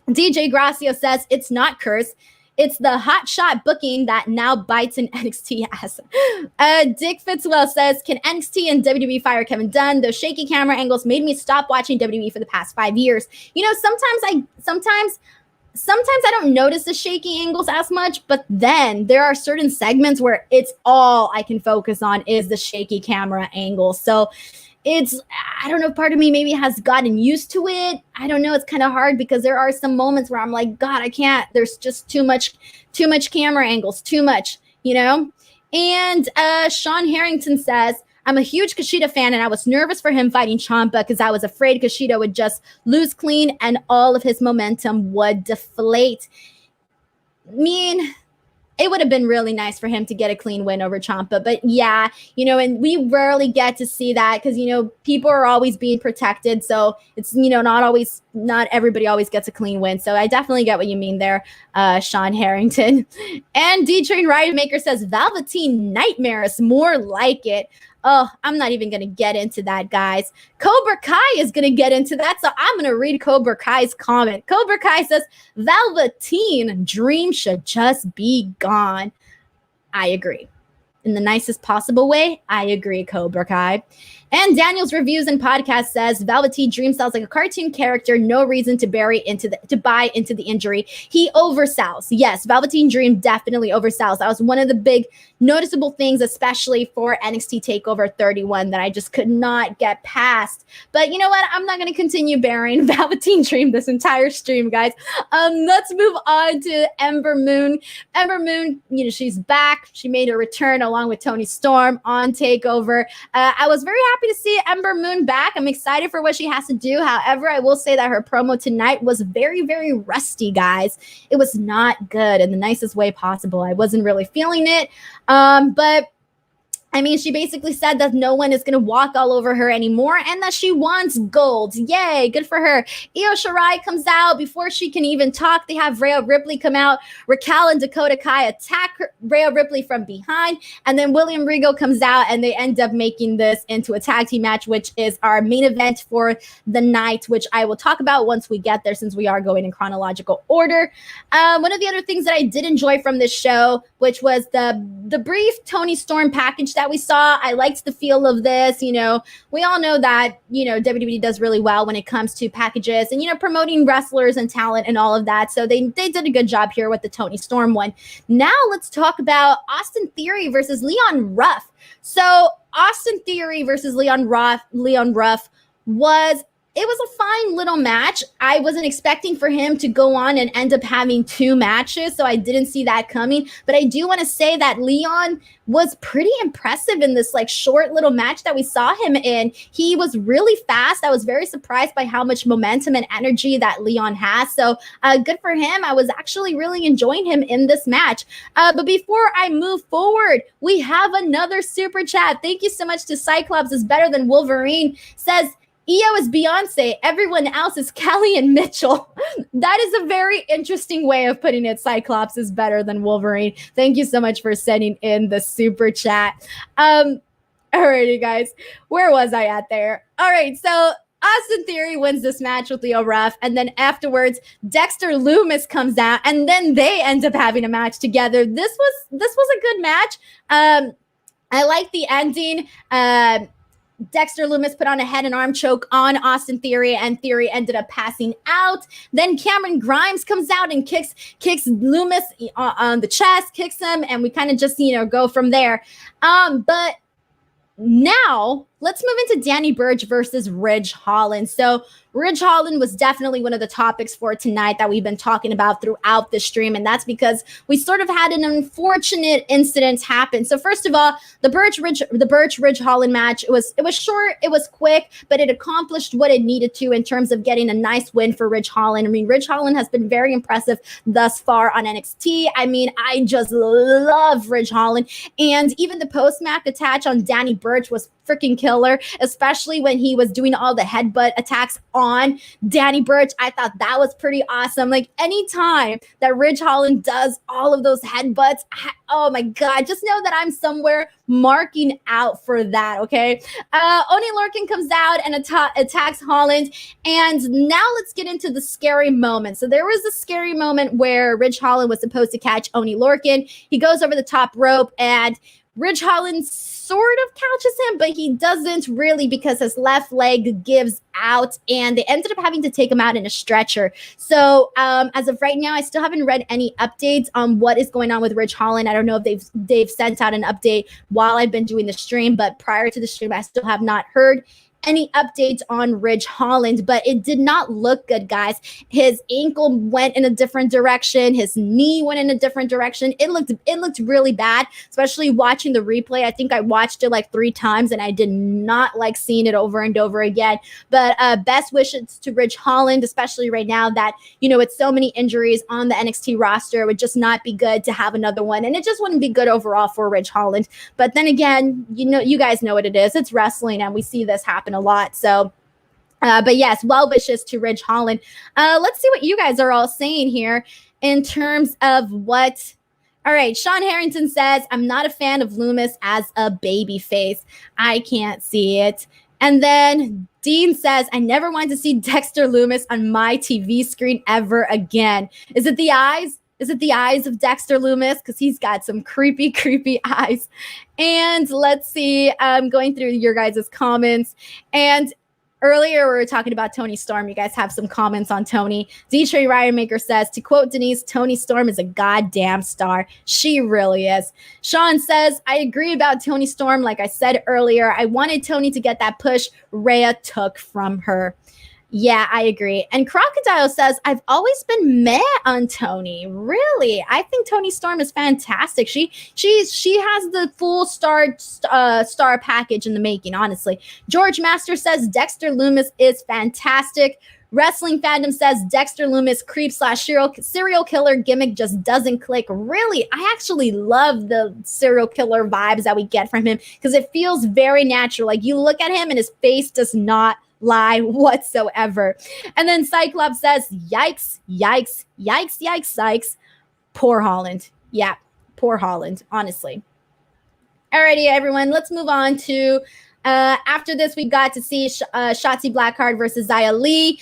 DJ Gracio says, it's not curse. It's the hot shot booking that now bites an NXT ass. Dick Fitzwell says, can NXT and WWE fire Kevin Dunn? Those shaky camera angles made me stop watching WWE for the past 5 years. Sometimes I don't notice the shaky angles as much, but then there are certain segments where it's all I can focus on is the shaky camera angle. So I don't know, part of me maybe has gotten used to it. I don't know. It's kind of hard because there are some moments where I'm like, God, I can't. There's just too much camera angles, too much, And Sean Harrington says, I'm a huge Kushida fan, and I was nervous for him fighting Ciampa because I was afraid Kushida would just lose clean and all of his momentum would deflate. It would have been really nice for him to get a clean win over Ciampa. But yeah, and we rarely get to see that because, people are always being protected. So it's, not everybody always gets a clean win. So I definitely get what you mean there, Sean Harrington. And D-Train Riotmaker says, Velveteen Nightmares, more like it. Oh, I'm not even going to get into that, guys. Cobra Kai is going to get into that, so I'm going to read Cobra Kai's comment. Cobra Kai says, Velveteen Dream should just be gone. I agree. In the nicest possible way, I agree, Cobra Kai. And Daniel's Reviews and Podcast says Velveteen Dream sells like a cartoon character. No reason to buy into the injury. He oversells. Yes, Velveteen Dream definitely oversells. That was one of the big noticeable things, especially for NXT Takeover 31, that I just could not get past. But you know what? I'm not going to continue bearing Velveteen Dream this entire stream, guys. Let's move on to Ember Moon. Ember Moon, she's back. She made a return along with Toni Storm on Takeover. I was very happy to see Ember Moon back. I'm excited for what she has to do. However, I will say that her promo tonight was very, very rusty, guys. It was not good in the nicest way possible. I wasn't really feeling it. But I mean, she basically said that no one is going to walk all over her anymore and that she wants gold. Yay, good for her. Io Shirai comes out before she can even talk. They have Rhea Ripley come out. Raquel and Dakota Kai attack Rhea Ripley from behind. And then William Regal comes out and they end up making this into a tag team match, which is our main event for the night, which I will talk about once we get there since we are going in chronological order. One of the other things that I did enjoy from this show, which was the brief Toni Storm package that we saw. I liked the feel of this. We all know that, WWE does really well when it comes to packages and, promoting wrestlers and talent and all of that. So they did a good job here with the Toni Storm one. Now let's talk about Austin Theory versus Leon Ruff. So Austin Theory versus Leon Ruff it was a fine little match. I wasn't expecting for him to go on and end up having 2 matches, so I didn't see that coming. But I do want to say that Leon was pretty impressive in this short little match that we saw him in. He was really fast. I was very surprised by how much momentum and energy that Leon has. So good for him. I was actually really enjoying him in this match. But before I move forward, we have another super chat. Thank you so much to Cyclops is better than Wolverine. Says, Io is Beyonce. Everyone else is Callie and Mitchell. That is a very interesting way of putting it. Cyclops is better than Wolverine. Thank you so much for sending in the super chat. Alrighty, guys. Where was I at there? All right, so Austin Theory wins this match with Leo Ruff, and then afterwards, Dexter Lumis comes out, and then they end up having a match together. This was a good match. I like the ending. Dexter Lumis put on a head and arm choke on Austin Theory, and Theory ended up passing out. Then Cameron Grimes comes out and kicks Lumis on the chest, kicks him, and we kind of just, go from there. But now let's move into Danny Burch versus Ridge Holland. So Ridge Holland was definitely one of the topics for tonight that we've been talking about throughout the stream, and that's because we sort of had an unfortunate incident happen. So first of all, the Burch Ridge Holland match, it was short, it was quick, but it accomplished what it needed to in terms of getting a nice win for Ridge Holland. I mean, Ridge Holland has been very impressive thus far on NXT. I mean, I just love Ridge Holland, and even the post-match attach on Danny Burch was freaking killer, especially when he was doing all the headbutt attacks on Danny Burch. I thought that was pretty awesome. Anytime that Ridge Holland does all of those headbutts, oh my God, just know that I'm somewhere marking out for that, okay? Oni Lorcan comes out and attacks Holland, and now let's get into the scary moment. So there was a scary moment where Ridge Holland was supposed to catch Oni Lorcan. He goes over the top rope, and Ridge Holland sort of couches him, but he doesn't really because his left leg gives out, and they ended up having to take him out in a stretcher. So as of right now, I still haven't read any updates on what is going on with Ridge Holland. I don't know if they've sent out an update while I've been doing the stream, but prior to the stream, I still have not heard any updates on Ridge Holland, but it did not look good, guys. His ankle went in a different direction. His knee went in a different direction. It looked really bad, especially watching the replay. I think I watched it 3 times, and I did not like seeing it over and over again. But best wishes to Ridge Holland, especially right now that, with so many injuries on the NXT roster, it would just not be good to have another one. And it just wouldn't be good overall for Ridge Holland. But then again, you guys know what it is. It's wrestling, and we see this happen a lot. So but yes, well wishes to Ridge Holland. Let's see what you guys are all saying here in terms of what. All right, Sean Harrington says, I'm not a fan of Lumis as a baby face. I can't see it. And then Dean says, I never want to see Dexter Lumis on my TV screen ever again. Is it the eyes? Is it the eyes of Dexter Lumis? Because he's got some creepy, creepy eyes. And let's see, I'm going through your guys' comments. And earlier, we were talking about Toni Storm. You guys have some comments on Toni. D-Train Ridermaker says, to quote Denise, Toni Storm is a goddamn star. She really is. Sean says, I agree about Toni Storm. Like I said earlier, I wanted Toni to get that push Rhea took from her. Yeah, I agree. And Crocodile says, I've always been meh on Toni. Really? I think Toni Storm is fantastic. She has the full star package in the making, honestly. George Master says, Dexter Lumis is fantastic. Wrestling Fandom says, Dexter Lumis creep / serial killer gimmick just doesn't click. Really? I actually love the serial killer vibes that we get from him because it feels very natural. Like you look at him and his face does not lie whatsoever. And then Cyclops says, yikes, yikes, yikes, yikes, yikes. Poor Holland. Yeah, poor Holland, honestly. Alrighty, everyone, let's move on to after this, we got to see Shotzi Blackheart versus Xia Li.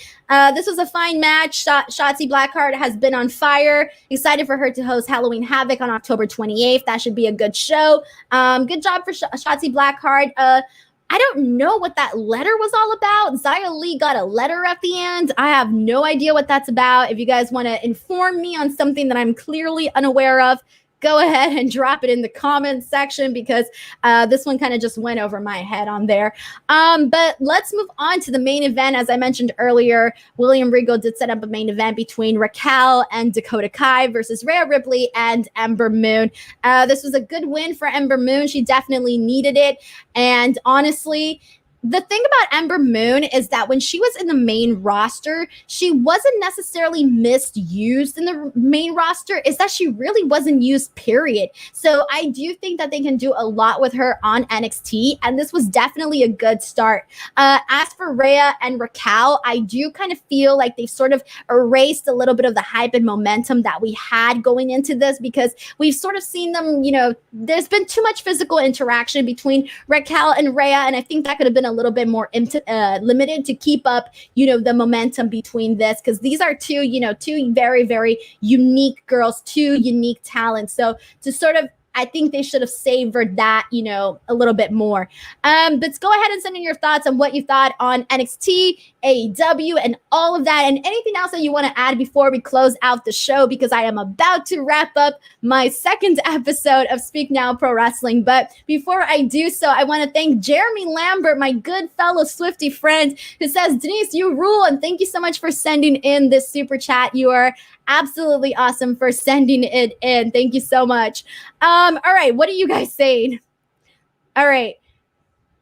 This was a fine match. Shotzi Blackheart has been on fire. Excited for her to host Halloween Havoc on October 28th. That should be a good show. Good job for Shotzi Blackheart. I don't know what that letter was all about. Xia Li got a letter at the end. I have no idea what that's about. If you guys want to inform me on something that I'm clearly unaware of, go ahead and drop it in the comments section because this one kind of just went over my head on there. But let's move on to the main event. As I mentioned earlier, William Regal did set up a main event between Raquel and Dakota Kai versus Rhea Ripley and Ember Moon. This was a good win for Ember Moon. She definitely needed it. And honestly, the thing about Ember Moon is that when she was in the main roster, she wasn't necessarily misused in the main roster, is that she really wasn't used, period. So I do think that they can do a lot with her on NXT, and this was definitely a good start. As for Rhea and Raquel, I do kind of feel like they've sort of erased a little bit of the hype and momentum that we had going into this because we've sort of seen them, you know, there's been too much physical interaction between Raquel and Rhea, and I think that could have been a little bit more limited to keep up, you know, the momentum between this because these are two, you know, two very, very unique girls, two unique talents. So to sort of, I think they should have savored that, you know, a little bit more. But go ahead and send in your thoughts on what you thought on NXT, AEW, and all of that, and anything else that you want to add before we close out the show, because I am about to wrap up my second episode of Speak Now Pro Wrestling. But before I do so, I want to thank Jeremy Lambert, my good fellow Swiftie friend, who says, Denise, you rule, and thank you so much for sending in this super chat. You are absolutely awesome for sending it in. Thank you so much. All right, what are you guys saying? All right.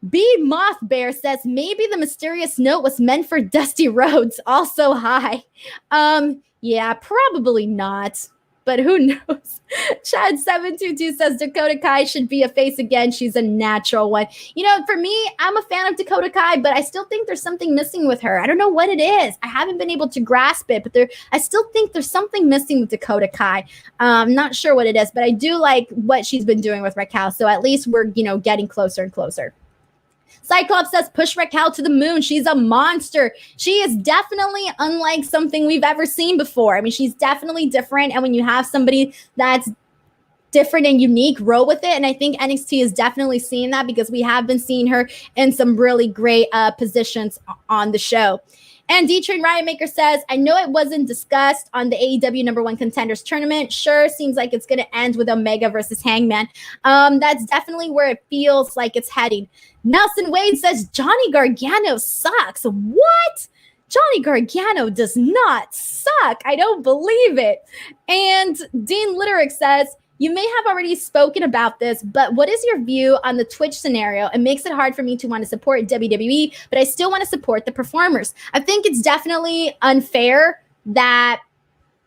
B Moth Bear says maybe the mysterious note was meant for Dusty Rhodes. Also hi. Yeah, probably not. But who knows? Chad722 says Dakota Kai should be a face again. She's a natural one. You know, for me, I'm a fan of Dakota Kai, but I still think there's something missing with her. I don't know what it is. I haven't been able to grasp it, but I still think there's something missing with Dakota Kai. I'm not sure what it is, but I do like what she's been doing with Raquel. So at least we're, you know, getting closer and closer. Cyclops says, push Raquel to the moon. She's a monster. She is definitely unlike something we've ever seen before. I mean, she's definitely different. And when you have somebody that's different and unique, roll with it. And I think NXT is definitely seeing that because we have been seeing her in some really great positions on the show. And D-Train Riotmaker says, I know it wasn't discussed on the AEW number 1 contenders tournament. Sure, seems like it's going to end with Omega versus Hangman. That's definitely where it feels like it's heading. Nelson Wade says, Johnny Gargano sucks. What? Johnny Gargano does not suck. I don't believe it. And Dean Litterick says, you may have already spoken about this, but what is your view on the Twitch scenario? It makes it hard for me to want to support WWE, but I still want to support the performers. I think it's definitely unfair that,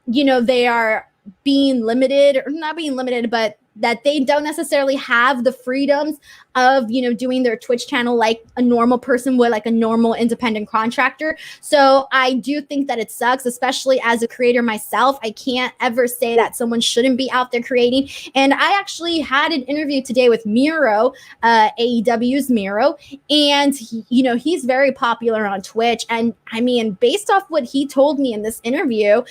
you know, they are being limited, or not being limited, but that they don't necessarily have the freedoms of, doing their Twitch channel like a normal person would, like a normal independent contractor. So I do think that it sucks, especially as a creator myself. I can't ever say that someone shouldn't be out there creating. And I actually had an interview today with Miro, AEW's Miro, and he's very popular on Twitch. And I mean, based off what he told me in this interview,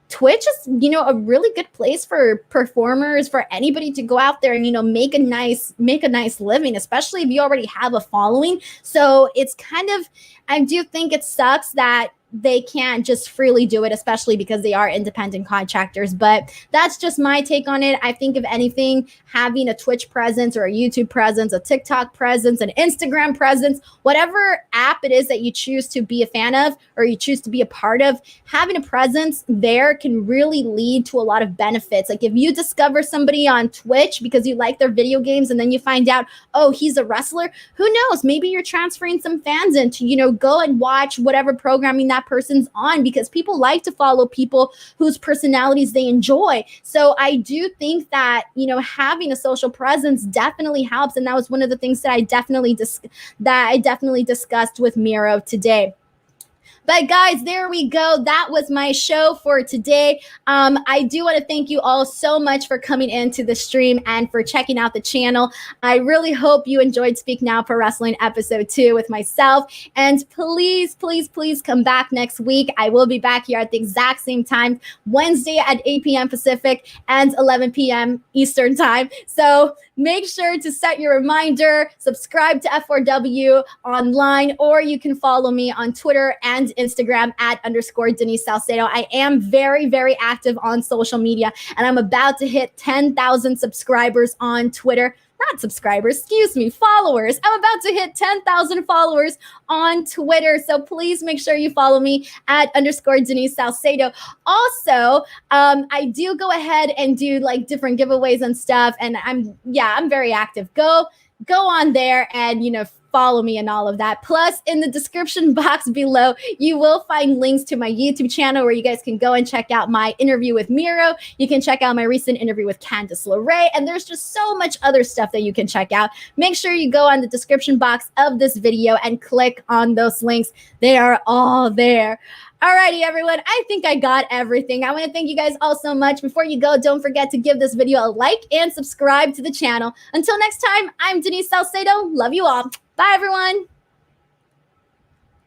Twitch is, a really good place for performers, for anybody to go out there and, make a nice living, especially if you already have a following. So it's kind of, I do think it sucks that they can't just freely do it, especially because they are independent contractors. But that's just my take on it. I think if anything, having a Twitch presence or a YouTube presence, a TikTok presence, an Instagram presence, whatever app it is that you choose to be a fan of or you choose to be a part of, having a presence there can really lead to a lot of benefits. Like if you discover somebody on Twitch because you like their video games and then you find out, oh, he's a wrestler, who knows? Maybe you're transferring some fans in to, go and watch whatever programming that person's on, because people like to follow people whose personalities they enjoy. So I do think that, having a social presence definitely helps. And that was one of the things that I definitely discussed with Miro today. But guys, there we go. That was my show for today. I do want to thank you all so much for coming into the stream and for checking out the channel. I really hope you enjoyed Speak Now Pro Wrestling episode 2 with myself. And please, please, please come back next week. I will be back here at the exact same time, Wednesday at 8 p.m. Pacific and 11 p.m. Eastern time. So make sure to set your reminder, subscribe to F4W online, or you can follow me on Twitter and Instagram at _Denise Salcedo. I am very, very active on social media, and I'm about to hit 10,000 subscribers on Twitter. Not subscribers, excuse me, followers. I'm about to hit 10,000 followers on Twitter. So please make sure you follow me at _Denise Salcedo. Also, I do go ahead and do like different giveaways and stuff. And I'm very active. Go on there and, follow me and all of that. Plus, in the description box below, you will find links to my YouTube channel where you guys can go and check out my interview with Miro. You can check out my recent interview with Candice LeRae, and there's just so much other stuff that you can check out. Make sure you go on the description box of this video and click on those links. They are all there. Alrighty, everyone. I think I got everything. I want to thank you guys all so much. Before you go, don't forget to give this video a like and subscribe to the channel. Until next time, I'm Denise Salcedo. Love you all. Bye, everyone.